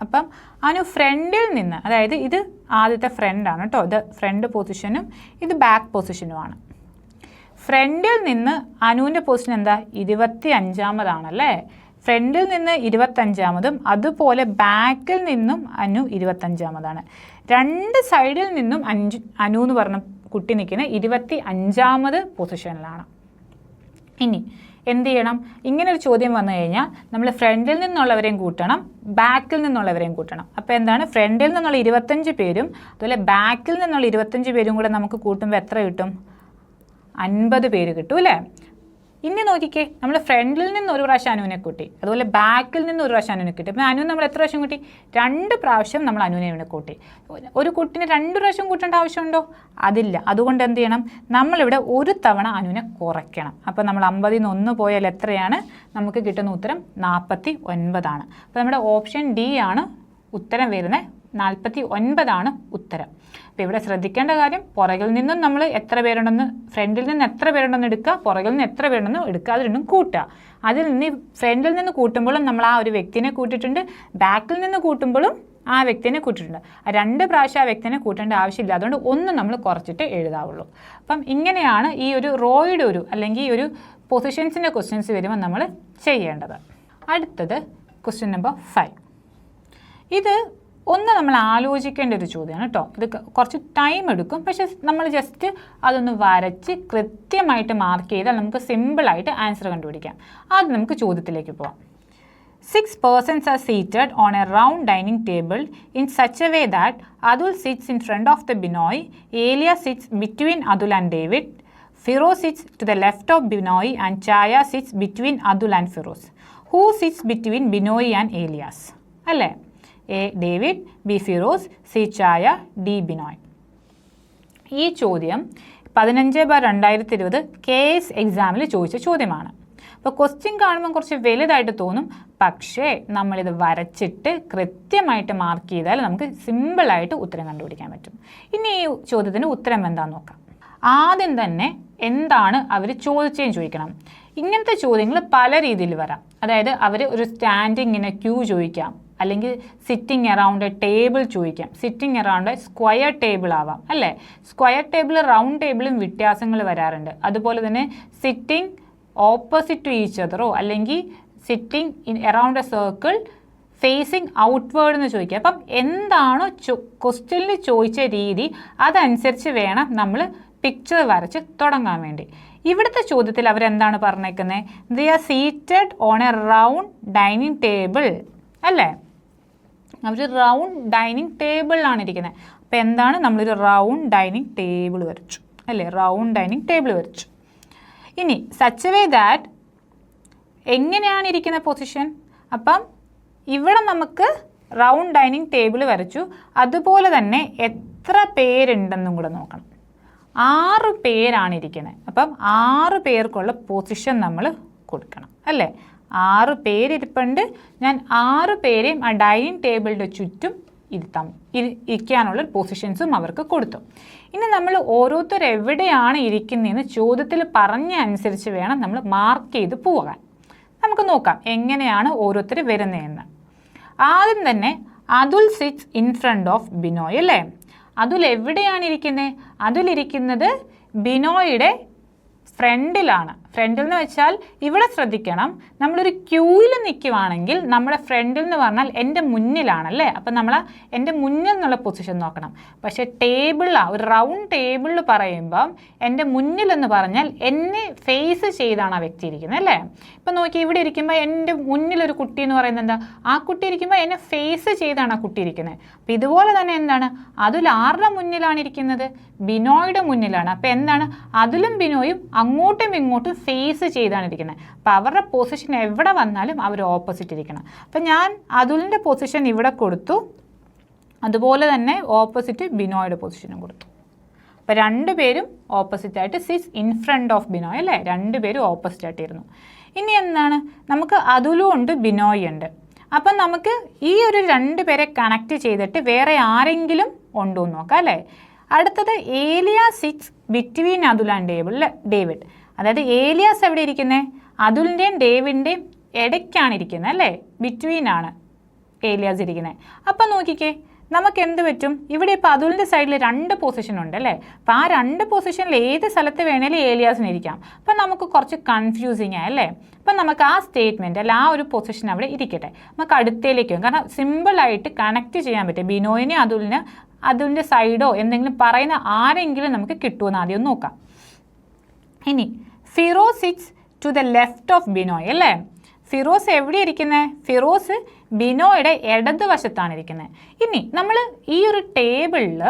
അപ്പം അനു ഫ്രണ്ടിൽ നിന്ന്, അതായത് ഇത് ആദ്യത്തെ ഫ്രണ്ടാണ് കേട്ടോ, ഇത് ഫ്രണ്ട് പൊസിഷനും ഇത് ബാക്ക് പൊസിഷനുമാണ്. ഫ്രണ്ടിൽ നിന്ന് അനുവിൻ്റെ പൊസിഷൻ എന്താ? 25-ാമതാണല്ലേ. ഫ്രണ്ടിൽ നിന്ന് 25-ാമതും അതുപോലെ ബാക്കിൽ നിന്നും അനു 25-ാമതാണ്. രണ്ട് സൈഡിൽ നിന്നും അനു എന്ന് പറഞ്ഞ കുട്ടി നിൽക്കുന്ന 25-ാമത് പൊസിഷനിലാണ്. ഇനി എന്ത് ചെയ്യണം? ഇങ്ങനൊരു ചോദ്യം വന്നു കഴിഞ്ഞാൽ നമ്മൾ ഫ്രണ്ടിൽ നിന്നുള്ളവരെയും കൂട്ടണം, ബാക്കിൽ നിന്നുള്ളവരെയും കൂട്ടണം. അപ്പോൾ എന്താണ്? ഫ്രണ്ടിൽ നിന്നുള്ള 25 പേരും അതുപോലെ ബാക്കിൽ നിന്നുള്ള 25 പേരും കൂടെ നമുക്ക് കൂട്ടുമ്പോൾ എത്ര കിട്ടും? 50 പേര് കിട്ടും അല്ലേ. ഇനി നോക്കിക്കേ, നമ്മൾ ഫ്രണ്ടിൽ നിന്ന് ഒരു പ്രാവശ്യം അനുവിനെ കൂട്ടി, അതുപോലെ ബാക്കിൽ നിന്ന് ഒരു പ്രാവശ്യം അനുവിനെ കൂട്ടി. അപ്പോൾ അനു നമ്മൾ എത്ര പ്രാവശ്യം കൂട്ടി? 2 പ്രാവശ്യം നമ്മൾ അനുവിനെ കൂട്ടി. ഒരു കുട്ടിനെ 2 പ്രാവശ്യം കൂട്ടേണ്ട ആവശ്യമുണ്ടോ? അതില്ല. അതുകൊണ്ട് എന്ത് ചെയ്യണം? നമ്മളിവിടെ ഒരു തവണ അനുവിനെ കുറയ്ക്കണം. അപ്പോൾ നമ്മൾ 50-ൽ നിന്ന് 1 പോയാൽ എത്രയാണ്? നമുക്ക് കിട്ടുന്ന ഉത്തരം 49 ആണ്. അപ്പോൾ നമ്മുടെ ഓപ്ഷൻ ഡി ആണ് ഉത്തരം വരുന്നത്. 49 ഉത്തരം. അപ്പോൾ ഇവിടെ ശ്രദ്ധിക്കേണ്ട കാര്യം, പുറകിൽ നിന്നും നമ്മൾ എത്ര പേരുണ്ടെന്ന്, ഫ്രണ്ടിൽ നിന്ന് എത്ര പേരുണ്ടെന്ന് എടുക്കുക, പുറകിൽ നിന്ന് എത്ര പേരുണ്ടെന്ന് എടുക്കുക, അത് രണ്ടും കൂട്ടുക. അതിൽ നിന്ന് ഫ്രണ്ടിൽ നിന്ന് കൂട്ടുമ്പോഴും നമ്മൾ ആ ഒരു വ്യക്തിനെ കൂട്ടിയിട്ടുണ്ട്, ബാക്കിൽ നിന്ന് കൂട്ടുമ്പോഴും ആ വ്യക്തിനെ കൂട്ടിയിട്ടുണ്ട്. 2 പ്രാവശ്യം ആ വ്യക്തിനെ കൂട്ടേണ്ട ആവശ്യമില്ല. അതുകൊണ്ട് 1 നമ്മൾ കുറച്ചിട്ട് എഴുതാവുള്ളൂ. അപ്പം ഇങ്ങനെയാണ് ഈ ഒരു റോയുടെ അല്ലെങ്കിൽ ഈ ഒരു പൊസിഷൻസിൻ്റെ ക്വസ്റ്റ്യൻസ് വരുമ്പോൾ നമ്മൾ ചെയ്യേണ്ടത്. അടുത്തത് ക്വസ്റ്റ്യൻ നമ്പർ 5. ഇത് നമ്മൾ ആലോചിക്കേണ്ട ഒരു ചോദ്യമാണ് കേട്ടോ. ഇത് കുറച്ച് ടൈം എടുക്കും, പക്ഷെ നമ്മൾ ജസ്റ്റ് അതൊന്ന് വരച്ച് കൃത്യമായിട്ട് മാർക്ക് ചെയ്താൽ നമുക്ക് സിമ്പിളായിട്ട് ആൻസർ കണ്ടുപിടിക്കാം. ആദ്യം നമുക്ക് ചോദ്യത്തിലേക്ക് പോവാം. 6 persons are seated on a round dining table in such a way that Adul sits in front of the Binoy, Elia sits between Adul and David, Firoz sits to the left of Binoy and Chaya sits between Adul and Firoz. Who sits between Binoy and Elias? അല്ലേ? A David, B Firoz, C ചായ, D Binoy. ഈ ചോദ്യം 15/2020 KS എക്സാമിൽ ചോദിച്ച ചോദ്യമാണ്. അപ്പോൾ question കാണുമ്പോൾ കുറച്ച് വലുതായിട്ട് തോന്നും, പക്ഷേ നമ്മളിത് വരച്ചിട്ട് കൃത്യമായിട്ട് മാർക്ക് ചെയ്താൽ നമുക്ക് സിമ്പിളായിട്ട് ഉത്തരം കണ്ടുപിടിക്കാൻ പറ്റും. ഇനി ഈ ചോദ്യത്തിന് ഉത്തരം എന്താണെന്ന് നോക്കാം. ആദ്യം തന്നെ എന്താണ് അവർ ചോദിച്ചതെന്ന് ചോദിക്കണം. ഇങ്ങനത്തെ ചോദ്യങ്ങൾ പല രീതിയിൽ വരാം. അതായത് അവർ ഒരു സ്റ്റാൻഡിങ്ങിന് ക്യൂ ചോദിക്കാം, അല്ലെങ്കിൽ സിറ്റിംഗ് അറൗണ്ട് എ ടേബിൾ ചോദിക്കാം. Sitting around A square table ആവാം അല്ലേ. സ്ക്വയർ ടേബിൾ റൗണ്ട് ടേബിളും വ്യത്യാസങ്ങൾ വരാറുണ്ട്. അതുപോലെ തന്നെ സിറ്റിംഗ് ഓപ്പോസിറ്റ് ടു ഈച്ച് അതറോ അല്ലെങ്കിൽ sitting in around a circle facing outward എന്ന് ചോദിക്കുക. അപ്പം എന്താണോ ക്വസ്റ്റ്യനിൽ ചോദിച്ച രീതി അതനുസരിച്ച് വേണം നമ്മൾ പിക്ചർ വരച്ച് തുടങ്ങാൻ വേണ്ടി. ഇവിടുത്തെ ചോദ്യത്തിൽ അവരെന്താണ് പറഞ്ഞേക്കുന്നത്? They are seated on A round dining table അല്ലേ. അവർ റൗണ്ട് ഡൈനിങ് ടേബിളിലാണ് ഇരിക്കുന്നത്. അപ്പോൾ എന്താണ്? നമ്മളൊരു റൗണ്ട് ഡൈനിങ് ടേബിൾ വരച്ചു അല്ലേ. റൗണ്ട് ഡൈനിങ് ടേബിൾ വരച്ചു. ഇനി സച്ച് വേ ദാറ്റ് എങ്ങനെയാണ് ഇരിക്കുന്ന പൊസിഷൻ? അപ്പം ഇവിടെ നമുക്ക് റൗണ്ട് ഡൈനിങ് ടേബിൾ വരച്ചു. അതുപോലെ തന്നെ എത്ര പേരുണ്ടെന്നും കൂടെ നോക്കണം. 6 പേരാണ് ഇരിക്കുന്നത്. അപ്പം 6 പേർക്കുള്ള പൊസിഷൻ നമ്മൾ കൊടുക്കണം അല്ലേ. 6 പേരിരിപ്പുണ്ട്. ഞാൻ 6 പേരെയും ആ ഡൈനിങ് ടേബിളിൻ്റെ ചുറ്റും ഇരിക്കാനുള്ള പൊസിഷൻസും അവർക്ക് കൊടുത്തു. ഇനി നമ്മൾ ഓരോരുത്തർ എവിടെയാണ് ഇരിക്കുന്നതെന്ന് ചോദ്യത്തിൽ പറഞ്ഞ അനുസരിച്ച് വേണം നമ്മൾ മാർക്ക് ചെയ്ത് പോകാൻ. നമുക്ക് നോക്കാം എങ്ങനെയാണ് ഓരോരുത്തർ വരുന്നതെന്ന്. ആദ്യം തന്നെ Atul sits in front of Binoy അല്ലേ. അതുൽ എവിടെയാണ് ഇരിക്കുന്നത്? അതുലിരിക്കുന്നത് ബിനോയുടെ ഫ്രണ്ടിലാണ്. ഫ്രണ്ടിൽ എന്ന് വെച്ചാൽ ഇവിടെ ശ്രദ്ധിക്കണം, നമ്മളൊരു ക്യൂവിൽ നിൽക്കുവാണെങ്കിൽ നമ്മുടെ ഫ്രണ്ടിൽ എന്ന് പറഞ്ഞാൽ എൻ്റെ മുന്നിലാണല്ലേ. അപ്പം നമ്മൾ എൻ്റെ മുന്നിൽ നിന്നുള്ള പൊസിഷൻ നോക്കണം. പക്ഷേ ടേബിളാണ്, ഒരു റൗണ്ട് ടേബിളിൽ പറയുമ്പം എൻ്റെ മുന്നിൽ എന്ന് പറഞ്ഞാൽ എന്നെ ഫേസ് ചെയ്താണ് ആ വ്യക്തി ഇരിക്കുന്നത് അല്ലേ. ഇപ്പം നോക്കി ഇവിടെ ഇരിക്കുമ്പോൾ എൻ്റെ മുന്നിലൊരു കുട്ടി എന്ന് പറയുന്നത് എന്താ? ആ കുട്ടി ഇരിക്കുമ്പോൾ എന്നെ ഫേസ് ചെയ്താണ് ആ കുട്ടി ഇരിക്കുന്നത്. അപ്പം ഇതുപോലെ തന്നെ എന്താണ്? അതിൽ ആരുടെ മുന്നിലാണ് ഇരിക്കുന്നത്? ബിനോയുടെ മുന്നിലാണ്. അപ്പം എന്താണ്? അതിലും ബിനോയും അങ്ങോട്ടും ഇങ്ങോട്ടും ഫേസ് ചെയ്താണ് ഇരിക്കുന്നത്. അപ്പോൾ അവരുടെ പൊസിഷൻ എവിടെ വന്നാലും അവർ ഓപ്പോസിറ്റ് ഇരിക്കണം. അപ്പം ഞാൻ അതുലിൻ്റെ പൊസിഷൻ ഇവിടെ കൊടുത്തു, അതുപോലെ തന്നെ ഓപ്പോസിറ്റ് ബിനോയുടെ പൊസിഷനും കൊടുത്തു. അപ്പോൾ രണ്ടുപേരും ഓപ്പോസിറ്റായിട്ട് sits in front of Binoy അല്ലേ, രണ്ടുപേരും ഓപ്പോസിറ്റായിട്ടിരുന്നു. ഇനി എന്താണ്, നമുക്ക് അതുലും ഉണ്ട് ബിനോയ് ഉണ്ട്. അപ്പം നമുക്ക് ഈ ഒരു രണ്ട് പേരെ കണക്ട് ചെയ്തിട്ട് വേറെ ആരെങ്കിലും ഉണ്ടോ എന്ന് നോക്കാം അല്ലേ. അടുത്തത് Elias sits between Atul and David. അതായത് ഏലിയാസ് എവിടെ ഇരിക്കുന്നത്, അതുലിൻ്റെയും ഡേവിഡിൻ്റെയും ഇടയ്ക്കാണ് ഇരിക്കുന്നത് അല്ലേ, ബിറ്റ്വീൻ ആണ് ഏലിയാസ് ഇരിക്കുന്നത്. അപ്പം നോക്കിക്കേ, നമുക്ക് എന്ത് പറ്റും, ഇവിടെ ഇപ്പോൾ അതുലിൻ്റെ സൈഡിൽ രണ്ട് പൊസിഷൻ ഉണ്ട് അല്ലേ. അപ്പോൾ ആ രണ്ട് പൊസിഷനിൽ ഏത് സ്ഥലത്ത് വേണേലും ഏലിയാസിന് ഇരിക്കാം. അപ്പം നമുക്ക് കുറച്ച് കൺഫ്യൂസിങ് ആയല്ലേ. അപ്പം നമുക്ക് ആ സ്റ്റേറ്റ്മെൻറ്റ് അല്ല ആ ഒരു പൊസിഷൻ അവിടെ ഇരിക്കട്ടെ, നമുക്ക് അടുത്തേലേക്ക് വരും. കാരണം സിമ്പിളായിട്ട് കണക്ട് ചെയ്യാൻ പറ്റും. ബിനോയിനെ അതുലിൻ്റെ സൈഡോ എന്തെങ്കിലും പറയുന്ന ആരെങ്കിലും നമുക്ക് കിട്ടുമെന്ന് ആദ്യം നോക്കാം. ഇനി Firoz sits to the left of Binoy അല്ലേ. ഫിറോസ് എവിടെ ഇരിക്കുന്നത്, ഫിറോസ് ബിനോയുടെ ഇടതുവശത്താണ് ഇരിക്കുന്നത്. ഇനി നമ്മൾ ഈ ഒരു ടേബിളിൽ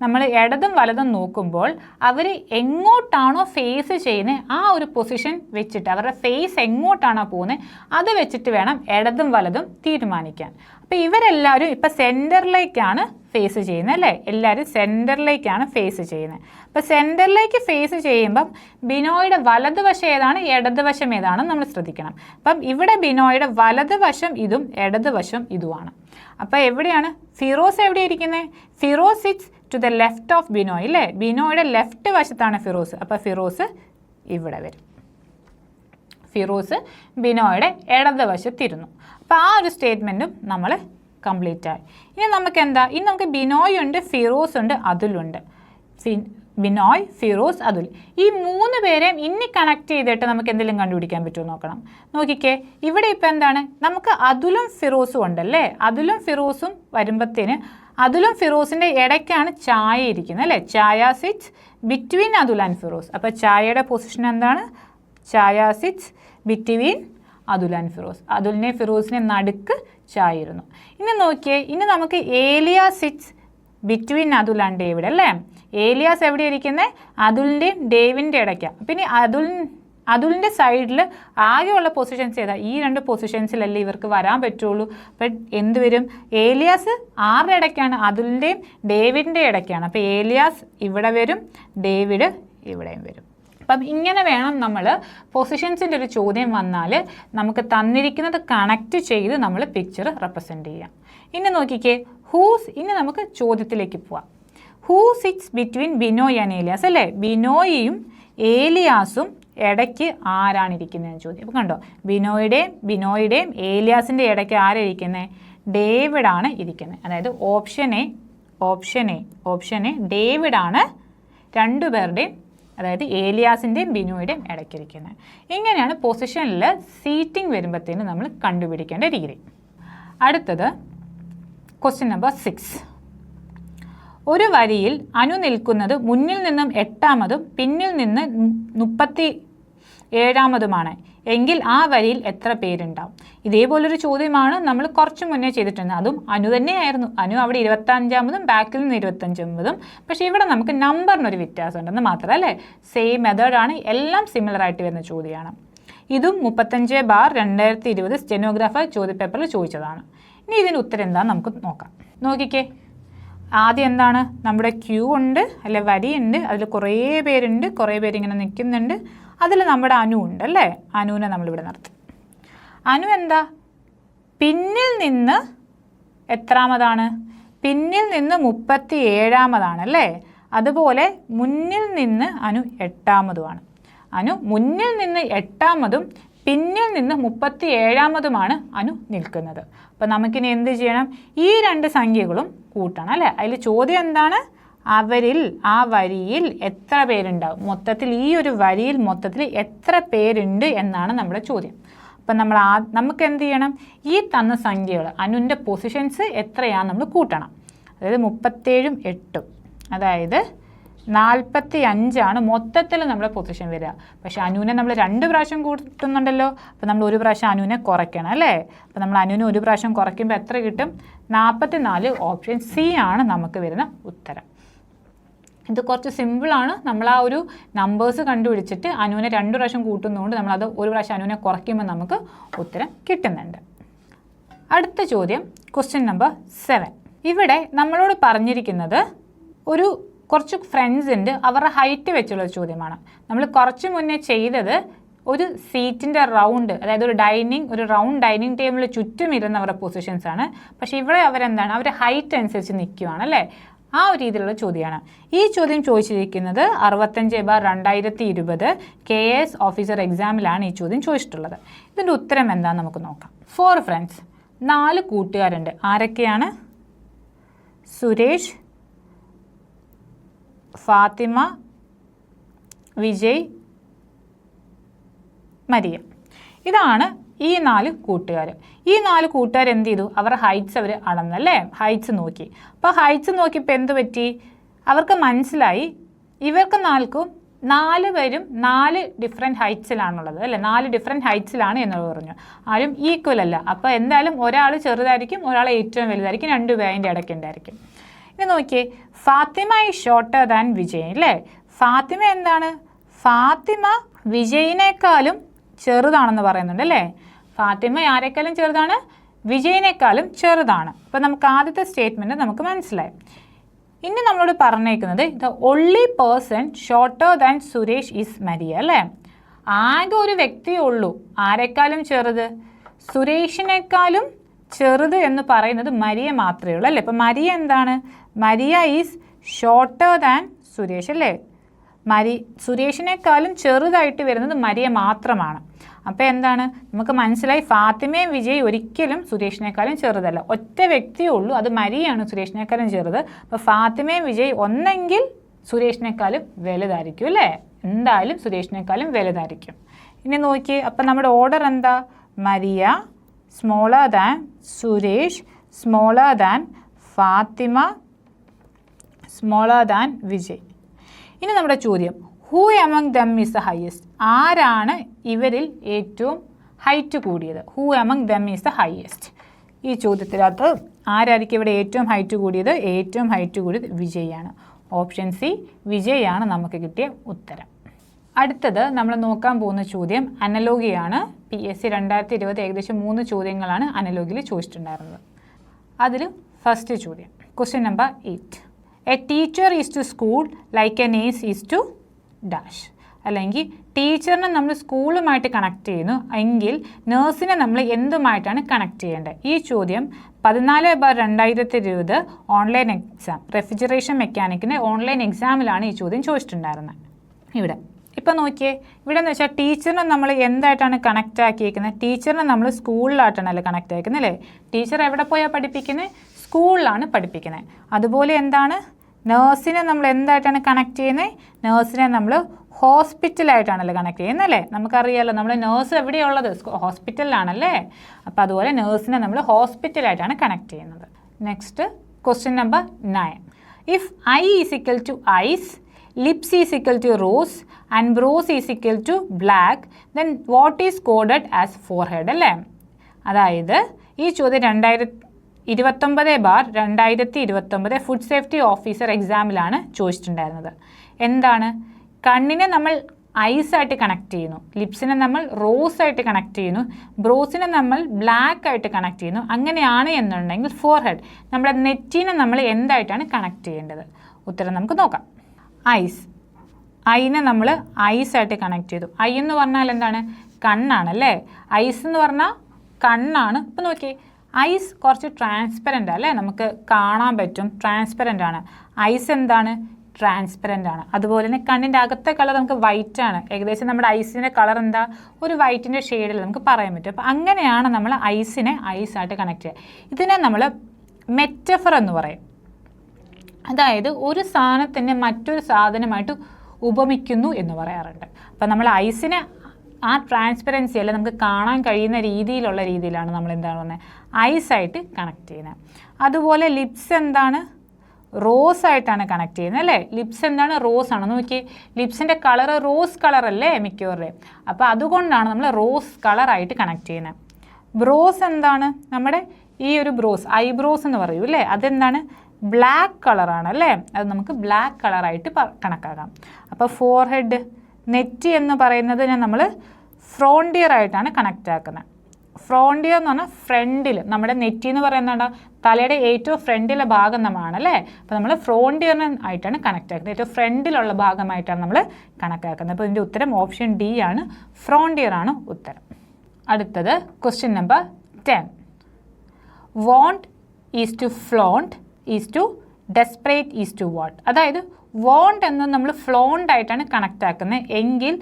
നമ്മൾ ഇടതും വലതും നോക്കുമ്പോൾ അവർ എങ്ങോട്ടാണോ ഫേസ് ചെയ്യുന്നത് ആ ഒരു പൊസിഷൻ വെച്ചിട്ട്, അവരുടെ ഫേസ് എങ്ങോട്ടാണോ പോകുന്നത് അത് വെച്ചിട്ട് വേണം ഇടതും വലതും തീരുമാനിക്കാൻ. അപ്പോൾ ഇവരെല്ലാവരും ഇപ്പം സെൻറ്ററിലേക്കാണ് ഫേസ് ചെയ്യുന്നത് അല്ലേ, എല്ലാവരും സെൻറ്ററിലേക്കാണ് ഫേസ് ചെയ്യുന്നത്. അപ്പോൾ സെൻറ്ററിലേക്ക് ഫേസ് ചെയ്യുമ്പം ബിനോയുടെ വലതുവശം ഏതാണ് ഇടതുവശം ഏതാണെന്ന് നമ്മൾ ശ്രദ്ധിക്കണം. അപ്പം ഇവിടെ ബിനോയുടെ വലതുവശം ഇതും ഇടതുവശം ഇതുമാണ്. അപ്പോൾ എവിടെയാണ് ഫിറോസ് എവിടെ ഇരിക്കുന്നത്, Firoz sits to the left of Binoy അല്ലേ, ബിനോയുടെ ലെഫ്റ്റ് വശത്താണ് ഫിറോസ്. അപ്പോൾ ഫിറോസ് ഇവിടെ വരും, ഫിറോസ് ബിനോയുടെ ഇടതുവശത്തിരുന്നു. അപ്പോൾ ആ ഒരു സ്റ്റേറ്റ്മെൻറ്റും നമ്മൾ കംപ്ലീറ്റ് ആയി. ഇനി നമുക്ക് എന്താ, ഇനി നമുക്ക് ബിനോയ് ഉണ്ട്, ഫിറോസ് ഉണ്ട്, അതുലുണ്ട്. ബിനോയ്, ഫിറോസ്, അതുൽ, ഈ മൂന്ന് പേരെയും ഇനി കണക്ട് ചെയ്തിട്ട് നമുക്ക് എന്തെങ്കിലും കണ്ടുപിടിക്കാൻ പറ്റുമോ നോക്കണം. നോക്കിക്കേ, ഇവിടെ ഇപ്പം എന്താണ്, നമുക്ക് അതുലും ഫിറോസും ഉണ്ടല്ലേ. അതുലും ഫിറോസും വരുമ്പോഴത്തേന് അതുലും ഫിറോസിൻ്റെ ഇടയ്ക്കാണ് ചായ ഇരിക്കുന്നത് അല്ലേ. Chaya sits between Atul and Firoz. അപ്പോൾ ചായയുടെ പൊസിഷൻ എന്താണ്, Chaya sits between Atul and Firoz. അതുലിനെ ഫിറോസിനെ നടുക്ക് ചായ ഇരുന്നു. ഇനി നോക്കിയേ, ഇനി നമുക്ക് Elias sits between Atul and David അല്ലേ. ഏലിയാസ് എവിടെ ഇരിക്കുന്നത്, അതുലിൻ്റെയും ഡേവിൻ്റെ ഇടയ്ക്കാണ്. പിന്നെ അതുലിൻ്റെ സൈഡിൽ ആകെയുള്ള പൊസിഷൻസ് ഏതാ, ഈ രണ്ട് പൊസിഷൻസിലല്ലേ ഇവർക്ക് വരാൻ പറ്റുള്ളൂ. അപ്പം എന്ത് വരും, ഏലിയാസ് ആരുടെ ഇടയ്ക്കാണ്, അതുലിൻ്റെയും ഡേവിഡിൻ്റെ ഇടയ്ക്കാണ്. അപ്പോൾ ഏലിയാസ് ഇവിടെ വരും, ഡേവിഡ് ഇവിടെയും വരും. അപ്പം ഇങ്ങനെ വേണം നമ്മൾ പൊസിഷൻസിൻ്റെ ഒരു ചോദ്യം വന്നാൽ നമുക്ക് തന്നിരിക്കുന്നത് കണക്റ്റ് ചെയ്ത് നമ്മൾ പിക്ചർ റെപ്രസെൻറ്റ് ചെയ്യാം. ഇനി നോക്കിക്കേ, ഇനി നമുക്ക് ചോദ്യത്തിലേക്ക് പോവാം. Who sits between Binoy and Elias അല്ലേ. ബിനോയിയും ഏലിയാസും ഇടയ്ക്ക് ആരാണ് ഇരിക്കുന്നതെന്ന് ചോദ്യം. അപ്പോൾ കണ്ടോ, ബിനോയുടെയും ഏലിയാസിൻ്റെ ഇടയ്ക്ക് ആരായിരിക്കുന്നത്, ഡേവിഡാണ് ഇരിക്കുന്നത്. അതായത് ഓപ്ഷൻ എ ഡേവിഡാണ് രണ്ടുപേരുടെയും, അതായത് ഏലിയാസിൻ്റെയും ബിനോയുടെയും ഇടയ്ക്കിരിക്കുന്നത്. ഇങ്ങനെയാണ് പൊസിഷനിൽ സീറ്റിംഗ് വരുമ്പോഴത്തേന് നമ്മൾ കണ്ടുപിടിക്കേണ്ട രീതി. അടുത്തത് ക്വസ്റ്റ്യൻ നമ്പർ 6. ഒരു വരിയിൽ അനു നിൽക്കുന്നത് മുന്നിൽ നിന്നും 8-മതും പിന്നിൽ നിന്ന് 37-മതുമാണ് എങ്കിൽ ആ വരിയിൽ എത്ര പേരുണ്ടാവും. ഇതേപോലൊരു ചോദ്യമാണ് നമ്മൾ കുറച്ച് മുന്നേ ചെയ്തിട്ടുണ്ട്. അതും അനു തന്നെയായിരുന്നു. അനു അവിടെ 25-മതും ബാക്കിൽ നിന്ന് 25-മതും. പക്ഷേ ഇവിടെ നമുക്ക് നമ്പറിനൊരു വ്യത്യാസം ഉണ്ടെന്ന് മാത്രം അല്ലേ. സെയിം മെത്തേഡാണ്, എല്ലാം സിമിലറായിട്ട് വരുന്ന ചോദ്യമാണ്. ഇതും 35/2020 സ്റ്റെനോഗ്രാഫർ ചോദ്യപേപ്പറിൽ ചോദിച്ചതാണ്. ഇനി ഇതിൻ്റെ ഉത്തരം എന്താണെന്ന് നമുക്ക് നോക്കാം. നോക്കിക്കേ, ആദ്യം എന്താണ്, നമ്മുടെ ക്യൂ ഉണ്ട് അല്ലെ, വരിയുണ്ട്, അതിൽ കുറേ പേരിങ്ങനെ നിൽക്കുന്നുണ്ട്. അതിൽ നമ്മുടെ അനു ഉണ്ട് അല്ലേ. അനുവിനെ നമ്മളിവിടെ നിർത്തും. അനു എന്താ, പിന്നിൽ നിന്ന് എത്രാമതാണ്, പിന്നിൽ നിന്ന് 37-മതാണ് അല്ലേ. അതുപോലെ മുന്നിൽ നിന്ന് അനു 8-മതുമാണ്. അനു മുന്നിൽ നിന്ന് 8-മതും പിന്നിൽ നിന്ന് 37-മതുമാണ് അനു നിൽക്കുന്നത്. അപ്പം നമുക്കിനി എന്ത് ചെയ്യണം, ഈ രണ്ട് സംഖ്യകളും കൂട്ടണം അല്ലേ. അതിൽ ചോദ്യം എന്താണ്, ആ വരിയിൽ എത്ര പേരുണ്ടാവും, മൊത്തത്തിൽ ഈ ഒരു വരിയിൽ മൊത്തത്തിൽ എത്ര പേരുണ്ട് എന്നാണ് നമ്മുടെ ചോദ്യം. അപ്പം നമുക്ക് എന്ത് ചെയ്യണം, ഈ തന്ന സംഖ്യകൾ അനുവിൻ്റെ പൊസിഷൻസ് എത്രയാണ് നമ്മൾ കൂട്ടണം. അതായത് 37ഉം 8ഉം, അതായത് 45 മൊത്തത്തിൽ നമ്മുടെ പൊസിഷൻ വരിക. പക്ഷേ അനുവിനെ നമ്മൾ 2 പ്രാവശ്യം കൂട്ടുന്നുണ്ടല്ലോ. അപ്പോൾ നമ്മൾ 1 പ്രാവശ്യം അനുവിനെ കുറയ്ക്കണം അല്ലേ. അപ്പോൾ നമ്മൾ അനുവിനെ 1 പ്രാവശ്യം കുറയ്ക്കുമ്പോൾ എത്ര കിട്ടും, 44. ഓപ്ഷൻ സി ആണ് നമുക്ക് വരുന്ന ഉത്തരം. ഇത് കുറച്ച് സിമ്പിളാണ്. നമ്മൾ ആ ഒരു നമ്പേഴ്സ് കണ്ടുപിടിച്ചിട്ട് അനുവിനെ 2 പ്രാവശ്യം കൂട്ടുന്നതുകൊണ്ട് നമ്മളത് ഒരു പ്രാവശ്യം അനുവിനെ കുറയ്ക്കുമ്പോൾ നമുക്ക് ഉത്തരം കിട്ടുന്നുണ്ട്. അടുത്ത ചോദ്യം ക്വസ്റ്റ്യൻ നമ്പർ 7. ഇവിടെ നമ്മളോട് പറഞ്ഞിരിക്കുന്നത് ഒരു കുറച്ച് ഫ്രണ്ട്സ് ഉണ്ട്, അവരുടെ ഹൈറ്റ് വെച്ചുള്ള ചോദ്യമാണ്. നമ്മൾ കുറച്ച് മുന്നേ ചെയ്തത് ഒരു സീറ്റിൻ്റെ റൗണ്ട്, അതായത് ഒരു റൗണ്ട് ഡൈനിങ് ടേബിളിൽ ചുറ്റും ഇരുന്ന അവരുടെ പൊസിഷൻസ് ആണ്. പക്ഷേ ഇവിടെ അവരെന്താണ്, അവർ ഹൈറ്റ് അനുസരിച്ച് നിൽക്കുകയാണ് അല്ലേ, ആ ഒരു രീതിയിലുള്ള ചോദ്യമാണ്. ഈ ചോദ്യം ചോദിച്ചിരിക്കുന്നത് 65/2020 KS ഓഫീസർ എക്സാമിലാണ് ഈ ചോദ്യം ചോദിച്ചിട്ടുള്ളത്. ഇതിൻ്റെ ഉത്തരം എന്താണെന്ന് നമുക്ക് നോക്കാം. 4 ഫ്രണ്ട്സ്, 4 കൂട്ടുകാരുണ്ട്. ആരൊക്കെയാണ്? സുരേഷ്, ഫാത്തിമ, വിജയ്, മരിയ. ഇതാണ് ഈ 4 കൂട്ടുകാർ. ഈ 4 കൂട്ടുകാർ എന്ത് ചെയ്തു? അവരുടെ ഹൈറ്റ്സ് അവർ അളന്നല്ലേ, ഹൈറ്റ്സ് നോക്കി. അപ്പോൾ ഹൈറ്റ്സ് നോക്കിയപ്പോൾ എന്ത് പറ്റി? അവർക്ക് മനസ്സിലായി ഇവർക്ക് 4 പേരും 4 ഡിഫറെൻറ്റ് ഹൈറ്റ്സിലാണുള്ളത് അല്ലേ, 4 ഡിഫറെൻറ്റ് ഹൈറ്റ്സിലാണ് എന്നുള്ളത് പറഞ്ഞു. ആരും ഈക്വൽ അല്ല. അപ്പോൾ എന്തായാലും ഒരാൾ ചെറുതായിരിക്കും, ഒരാൾ ഏറ്റവും വലുതായിരിക്കും, 2 പേരിൻ്റെ ഇടയ്ക്കുണ്ടായിരിക്കും. ഇനി നോക്കിയേ, Fathima is shorter than Vijay അല്ലേ. ഫാത്തിമ എന്താണ്? ഫാത്തിമ വിജയിനേക്കാളും ചെറുതാണെന്ന് പറയുന്നുണ്ട് അല്ലേ. ഫാത്തിമ ആരെക്കാളും ചെറുതാണ്? വിജയിനേക്കാളും ചെറുതാണ്. അപ്പോൾ നമുക്ക് ആദ്യത്തെ സ്റ്റേറ്റ്മെൻറ്റ് നമുക്ക് മനസ്സിലായി. ഇനി നമ്മളോട് പറഞ്ഞേക്കുന്നത് the only person shorter than Suresh is Maria അല്ലേ. ആകെ ഒരു വ്യക്തിയേ ഉള്ളൂ ആരെക്കാളും ചെറുത്, സുരേഷിനേക്കാളും ചെറുത് എന്ന് പറയുന്നത് മരിയ മാത്രമേ ഉള്ളൂ അല്ലേ. അപ്പോൾ മരിയ എന്താണ്? Maria is shorter than Suresh അല്ലേ. സുരേഷിനേക്കാളും ചെറുതായിട്ട് വരുന്നത് മരിയ മാത്രമാണ്. അപ്പോൾ എന്താണ് നമുക്ക് മനസ്സിലായി? ഫാത്തിമയും വിജയ് ഒരിക്കലും സുരേഷിനേക്കാളും ചെറുതല്ല, ഒറ്റ വ്യക്തിയേ ഉള്ളൂ, അത് മരിയാണ് സുരേഷിനേക്കാളും ചെറുത്. അപ്പോൾ ഫാത്തിമയും വിജയ് ഒന്നെങ്കിൽ സുരേഷിനേക്കാളും വലുതായിരിക്കും അല്ലേ, എന്തായാലും സുരേഷിനേക്കാളും വലുതായിരിക്കും. ഇനി നോക്കി, അപ്പം നമ്മുടെ ഓർഡർ എന്താ? Maria smaller than Suresh, smaller than Fathima, smaller than Vijay. ഇനി നമ്മുടെ ചോദ്യം, who among them is the highest? ആരാണ് ഇവരിൽ ഏറ്റവും ഹൈറ്റ് കൂടിയത്? Who among them is the highest? ഈ ചോദ്യത്തിനകത്ത് ആരായിരിക്കും ഇവിടെ ഏറ്റവും ഹൈറ്റ് കൂടിയത്? ഏറ്റവും ഹൈറ്റ് കൂടിയത് വിജയാണ്. ഓപ്ഷൻ സി വിജയാണ് നമുക്ക് കിട്ടിയ ഉത്തരം. അടുത്തത് നമ്മൾ നോക്കാൻ പോകുന്ന ചോദ്യം അനലോഗിയാണ്. PSC 2020 ഏകദേശം 3 ചോദ്യങ്ങളാണ് അനലോഗിയിൽ ചോദിച്ചിട്ടുണ്ടായിരുന്നത്. അതിൽ ഫസ്റ്റ് ചോദ്യം question number 8. A teacher is to school like a nurse is to dash. അല്ലെങ്കിൽ ടീച്ചറിനെ നമ്മൾ സ്കൂളുമായിട്ട് കണക്ട് ചെയ്യുന്നു എങ്കിൽ നേഴ്സിനെ നമ്മൾ എന്തുമായിട്ടാണ് കണക്ട് ചെയ്യേണ്ടത്? ഈ ചോദ്യം 14/2020 ഓൺലൈൻ എക്സാം റെഫ്രിജറേഷൻ മെക്കാനിക്കിൻ്റെ ഓൺലൈൻ എക്സാമിലാണ് ഈ ചോദ്യം ചോദിച്ചിട്ടുണ്ടായിരുന്നത്. ഇവിടെ ഇപ്പം നോക്കിയേ, ഇവിടെ എന്ന് വെച്ചാൽ ടീച്ചറിനെ നമ്മൾ എന്തായിട്ടാണ് കണക്റ്റ് ആക്കിയിരിക്കുന്നത്? ടീച്ചറിനെ നമ്മൾ സ്കൂളിലായിട്ടാണല്ലോ കണക്റ്റ് ആക്കുന്നത് അല്ലേ. ടീച്ചർ എവിടെ പോയാൽ പഠിപ്പിക്കുന്നത്? സ്കൂളിലാണ് പഠിപ്പിക്കുന്നത്. അതുപോലെ എന്താണ് നേഴ്സിനെ നമ്മൾ എന്തായിട്ടാണ് കണക്ട് ചെയ്യുന്നത്? നേഴ്സിനെ നമ്മൾ ഹോസ്പിറ്റലായിട്ടാണല്ലോ കണക്ട് ചെയ്യുന്നത് അല്ലേ. നമുക്കറിയാമല്ലോ നമ്മൾ നേഴ്സ് എവിടെയുള്ളത്? ഹോസ്പിറ്റലിലാണല്ലേ. അപ്പോൾ അതുപോലെ നേഴ്സിനെ നമ്മൾ ഹോസ്പിറ്റലായിട്ടാണ് കണക്ട് ചെയ്യുന്നത്. Next question number 9. If eye is equal to eyes, lips is equal to rose and brows is equal to black, then what is coded as forehead അല്ലേ. അതായത് ഈ ചോദ്യം 2019/2020 ഫുഡ് സേഫ്റ്റി ഓഫീസർ എക്സാമിലാണ് ചോദിച്ചിട്ടുണ്ടായിരുന്നത്. എന്താണ്? കണ്ണിനെ നമ്മൾ ഐസായിട്ട് കണക്ട് ചെയ്യുന്നു, ലിപ്സിനെ നമ്മൾ റോസ് ആയിട്ട് കണക്ട് ചെയ്യുന്നു, ബ്രോസിനെ നമ്മൾ ബ്ലാക്ക് ആയിട്ട് കണക്ട് ചെയ്യുന്നു. അങ്ങനെയാണ് എന്നുണ്ടെങ്കിൽ ഫോർഹെഡ് നമ്മുടെ നെറ്റിനെ നമ്മൾ എന്തായിട്ടാണ് കണക്ട് ചെയ്യേണ്ടത്? ഉത്തരം നമുക്ക് നോക്കാം. ഐസ്, ഐനെ നമ്മൾ ഐസായിട്ട് കണക്ട് ചെയ്തു. ഐ എന്ന് പറഞ്ഞാൽ എന്താണ്? കണ്ണാണല്ലേ. ഐസ് എന്ന് പറഞ്ഞാൽ കണ്ണാണ്. ഇപ്പം നോക്കി, ഐസ് കുറച്ച് ട്രാൻസ്പെറൻ്റ് അല്ലേ, നമുക്ക് കാണാൻ പറ്റും, ട്രാൻസ്പെറൻ്റ് ആണ്. ഐസ് എന്താണ്? ട്രാൻസ്പെറൻ്റ് ആണ്. അതുപോലെ തന്നെ കണ്ണിൻ്റെ അകത്തെ കളർ നമുക്ക് വൈറ്റ് ആണ്. ഏകദേശം നമ്മുടെ ഐസിൻ്റെ കളർ എന്താ? ഒരു വൈറ്റിൻ്റെ ഷെയ്ഡിൽ നമുക്ക് പറയാൻ പറ്റും. അപ്പോൾ അങ്ങനെയാണ് നമ്മൾ ഐസിനെ ഐസായിട്ട് കണക്ട് ചെയ്യുക. ഇതിനെ നമ്മൾ മെറ്റഫർ എന്ന് പറയും. അതായത് ഒരു സാധനത്തിനെ മറ്റൊരു സാധനമായിട്ട് ഉപമിക്കുന്നു എന്ന് പറയാറുണ്ട്. അപ്പം നമ്മൾ ഐസിനെ ആ ട്രാൻസ്പെറൻസി അല്ല നമുക്ക് കാണാൻ കഴിയുന്ന രീതിയിലാണ് നമ്മൾ എന്താണ് പറയുന്നത്? ഐസായിട്ട് കണക്ട് ചെയ്യുന്നത്. അതുപോലെ ലിപ്സ് എന്താണ്? റോസ് ആയിട്ടാണ് കണക്ട് ചെയ്യുന്നത് അല്ലേ. ലിപ്സ് എന്താണ്? റോസ് ആണ്. നോക്കി, ലിപ്സിൻ്റെ കളർ റോസ് കളറല്ലേ മിക്കവരുടെയും. അപ്പോൾ അതുകൊണ്ടാണ് നമ്മൾ റോസ് കളറായിട്ട് കണക്ട് ചെയ്യുന്നത്. ബ്രോസ് എന്താണ്? നമ്മുടെ ഈ ഒരു ബ്രോസ്, ഐബ്രോസ് എന്ന് പറയൂ അല്ലേ, അതെന്താണ്? ബ്ലാക്ക് കളറാണ് അല്ലേ, അത് നമുക്ക് ബ്ലാക്ക് കളറായിട്ട് കണക്കാക്കാം. അപ്പോൾ ഫോർഹെഡ്, നെറ്റി എന്ന് പറയുന്നതിനെ നമ്മൾ ഫ്രോണ്ടിയർ ആയിട്ടാണ് കണക്റ്റ് ആക്കുന്നത്. ഫ്രോണ്ടിയർ എന്ന് പറഞ്ഞാൽ ഫ്രണ്ടിൽ, നമ്മുടെ നെറ്റി എന്ന് പറയുന്നത് തലയുടെ ഏറ്റവും ഫ്രണ്ടിലെ ഭാഗം നമ്മളാണ് അല്ലേ. അപ്പോൾ നമ്മൾ ഫ്രോണ്ടിയറിന് ആയിട്ടാണ് കണക്റ്റ് ആക്കുന്നത്, ഏറ്റവും ഫ്രണ്ടിലുള്ള ഭാഗമായിട്ടാണ് നമ്മൾ കണക്കാക്കുന്നത്. അപ്പോൾ ഇതിൻ്റെ ഉത്തരം ഓപ്ഷൻ ഡി ആണ്, ഫ്രോണ്ടിയർ ആണ് ഉത്തരം. അടുത്തത് question number 10. Vaunt is to flaunt is to desperate is to what. അതായത് വോണ്ട് എന്ന് നമ്മൾ ഫ്ലോണ്ട് ആയിട്ടാണ് കണക്റ്റ് ആക്കുന്നത് എങ്കിൽ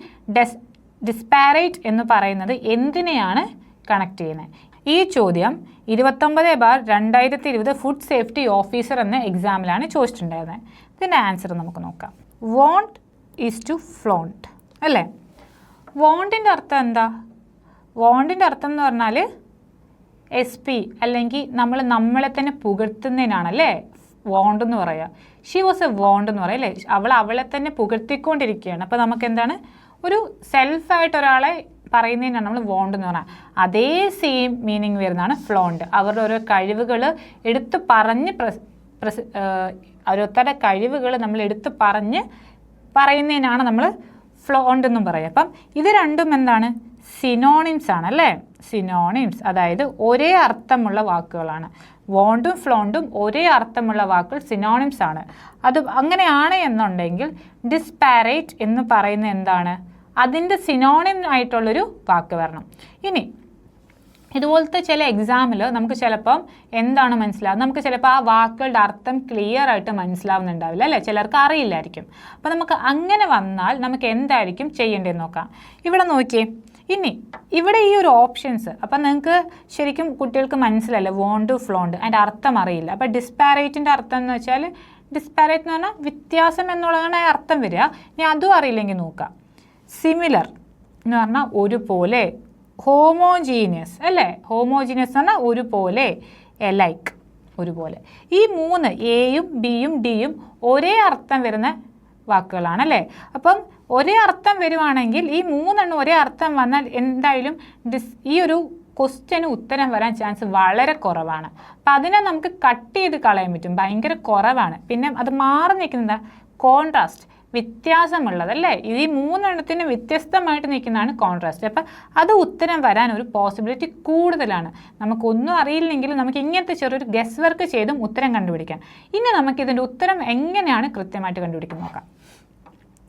ഡിസ്പാരേറ്റ് എന്ന് പറയുന്നത് എന്തിനെയാണ് കണക്ട് ചെയ്യുന്നത്? ഈ ചോദ്യം 29/2020 ഫുഡ് സേഫ്റ്റി ഓഫീസർ എന്ന എക്സാമിലാണ് ചോദിച്ചിട്ടുണ്ടായിരുന്നത്. ഇതിൻ്റെ ആൻസർ നമുക്ക് നോക്കാം. വോണ്ട് ഈസ് ടു ഫ്ലോണ്ട് അല്ലേ. വോണ്ടിൻ്റെ അർത്ഥം എന്താ? വോണ്ടിൻ്റെ അർത്ഥം എന്ന് പറഞ്ഞാൽ SP അല്ലെങ്കിൽ നമ്മളെ തന്നെ പുകഴ്ത്തുന്നതിനാണല്ലേ വോണ്ട് എന്ന് പറയുക. ഷീ വാസ് എ വോണ്ട് എന്ന് പറയും അല്ലേ, അവളെ തന്നെ പുകഴ്ത്തിക്കൊണ്ടിരിക്കുകയാണ്. അപ്പോൾ നമുക്ക് എന്താണ്, ഒരു സെൽഫായിട്ട് ഒരാളെ പറയുന്നതിനാണ് നമ്മൾ വോണ്ട് എന്ന് പറഞ്ഞാൽ. അതേ സെയിം മീനിങ് വരുന്നതാണ് ഫ്ലോണ്ട്. അവരുടെ ഓരോ കഴിവുകൾ എടുത്ത് പറഞ്ഞ് ഓരോരുത്തരുടെ കഴിവുകൾ നമ്മൾ എടുത്ത് പറയുന്നതിനാണ് നമ്മൾ ഫ്ലോണ്ട് എന്നും പറയുക. അപ്പം ഇത് രണ്ടും എന്താണ്, സിനോണിംസ് ആണ് അല്ലേ. സിനോണിംസ് അതായത് ഒരേ അർത്ഥമുള്ള വാക്കുകളാണ്. വോണ്ടും ഫ്ലോണ്ടും ഒരേ അർത്ഥമുള്ള വാക്കുകൾ സിനോണിംസ് ആണ്. അത് അങ്ങനെയാണ് എന്നുണ്ടെങ്കിൽ ഡിസ്പാരേറ്റ് എന്ന് പറയുന്നത് എന്താണ്, അതിൻ്റെ സിനോണിം ആയിട്ടുള്ളൊരു വാക്ക് വരണം. ഇനി ഇതുപോലത്തെ ചില എക്സാമിൽ നമുക്ക് ചിലപ്പം എന്താണ് മനസ്സിലാവുന്നത്, നമുക്ക് ചിലപ്പോൾ ആ വാക്കുകളുടെ അർത്ഥം ക്ലിയർ ആയിട്ട് മനസ്സിലാവുന്നുണ്ടാവില്ല അല്ലേ, ചിലർക്ക് അറിയില്ലായിരിക്കും. അപ്പോൾ നമുക്ക് അങ്ങനെ വന്നാൽ നമുക്ക് എന്തായിരിക്കും ചെയ്യേണ്ടതെന്ന് നോക്കാം. ഇവിടെ നോക്കിയേ, ഇനി ഇവിടെ ഈ ഒരു ഓപ്ഷൻസ് അപ്പം നിങ്ങൾക്ക് ശരിക്കും കുട്ടികൾക്ക് മനസ്സിലല്ല, വോണ്ട് ഫ്ലോണ്ട് അതിൻ്റെ അർത്ഥം അറിയില്ല. അപ്പോൾ ഡിസ്പാരേറ്റിൻ്റെ അർത്ഥം എന്ന് വെച്ചാൽ, ഡിസ്പാരേറ്റ് എന്ന് പറഞ്ഞാൽ വ്യത്യാസം എന്നുള്ളതാണ് അർത്ഥം വരിക. ഇനി അതും അറിയില്ലെങ്കിൽ നോക്കാം. സിമിലർ എന്ന് പറഞ്ഞാൽ ഒരുപോലെ, ഹോമോജീനിയസ് അല്ലേ, ഹോമോജീനിയസ് എന്ന് പറഞ്ഞാൽ ഒരുപോലെ, എലൈക്ക് ഒരുപോലെ. ഈ 3 എയും ബിയും ഡിയും ഒരേ അർത്ഥം വരുന്ന വാക്കുകളാണല്ലേ. അപ്പം ഒരേ അർത്ഥം വരുവാണെങ്കിൽ ഈ 3 ഒരേ അർത്ഥം വന്നാൽ എന്തായാലും ഈ ഒരു ക്വസ്റ്റ്യന് ഉത്തരം വരാൻ ചാൻസ് വളരെ കുറവാണ്. അപ്പം അതിനെ നമുക്ക് കട്ട് ചെയ്ത് കളയാൻ പറ്റും, ഭയങ്കര കുറവാണ്. പിന്നെ അത് മാറി നിൽക്കുന്നത് കോൺട്രാസ്റ്റ്, വ്യത്യാസമുള്ളത് അല്ലേ. ഈ 3 വ്യത്യസ്തമായിട്ട് നിൽക്കുന്നതാണ് കോൺട്രാസ്റ്റ്. അപ്പം അത് ഉത്തരം വരാൻ ഒരു പോസിബിലിറ്റി കൂടുതലാണ്. നമുക്കൊന്നും അറിയില്ലെങ്കിലും നമുക്ക് ഇങ്ങനത്തെ ചെറിയൊരു ഗസ് വർക്ക് ചെയ്തും ഉത്തരം കണ്ടുപിടിക്കാം. ഇനി നമുക്കിതിൻ്റെ ഉത്തരം എങ്ങനെയാണ് കൃത്യമായിട്ട് കണ്ടുപിടിക്കുന്നത് നോക്കാം.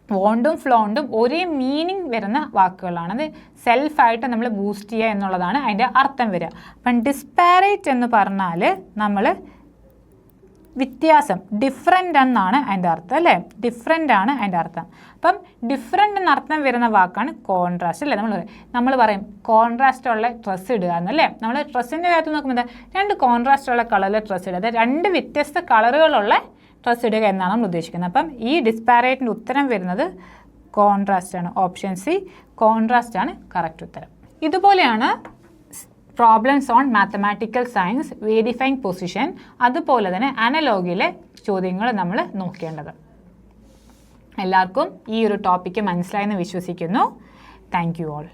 വോണ്ടും ഫ്ലോണ്ടും ഒരേ മീനിങ് വരുന്ന വാക്കുകളാണ്. അത് സെൽഫായിട്ട് നമ്മൾ ബൂസ്റ്റ് ചെയ്യുക എന്നുള്ളതാണ് അതിൻ്റെ അർത്ഥം വരിക. അപ്പം ഡിസ്പാരേറ്റ് എന്ന് പറഞ്ഞാൽ നമ്മൾ വ്യത്യാസം, ഡിഫറെൻ്റ് എന്നാണ് അതിൻ്റെ അർത്ഥം അല്ലേ. ഡിഫറെൻ്റ് ആണ് അതിൻ്റെ അർത്ഥം. അപ്പം ഡിഫറെൻ്റ് എന്നർത്ഥം വരുന്ന വാക്കാണ് കോൺട്രാസ്റ്റ് അല്ലേ. നമ്മൾ പറയും കോൺട്രാസ്റ്റ് ഉള്ള ഡ്രസ്സ് ഇടുക എന്നല്ലേ. നമ്മൾ ഡ്രസ്സിൻ്റെ കാര്യത്തിൽ നോക്കുമ്പോൾ 2 കോൺട്രാസ്റ്റ് ഉള്ള കളറിലെ ഡ്രസ്സ് ഇടുക, അതായത് 2 വ്യത്യസ്ത കളറുകളുള്ള ഡ്രസ്സ് ഇടുക എന്നാണ് നമ്മൾ ഉദ്ദേശിക്കുന്നത്. അപ്പം ഈ ഡിസ്പാരേറ്റിൻ്റെ ഉത്തരം വരുന്നത് കോൺട്രാസ്റ്റ് ആണ്. ഓപ്ഷൻ സി കോൺട്രാസ്റ്റ് ആണ് കറക്റ്റ് ഉത്തരം. ഇതുപോലെയാണ് problems on mathematical science, verifying position, അതുപോലെ തന്നെ അനലോഗിയിലെ ചോദ്യങ്ങൾ നമ്മൾ നോക്കേണ്ടത്. എല്ലാവർക്കും ഈ ഒരു ടോപ്പിക്ക് മനസ്സിലായെന്ന് വിശ്വസിക്കുന്നു. Thank you all.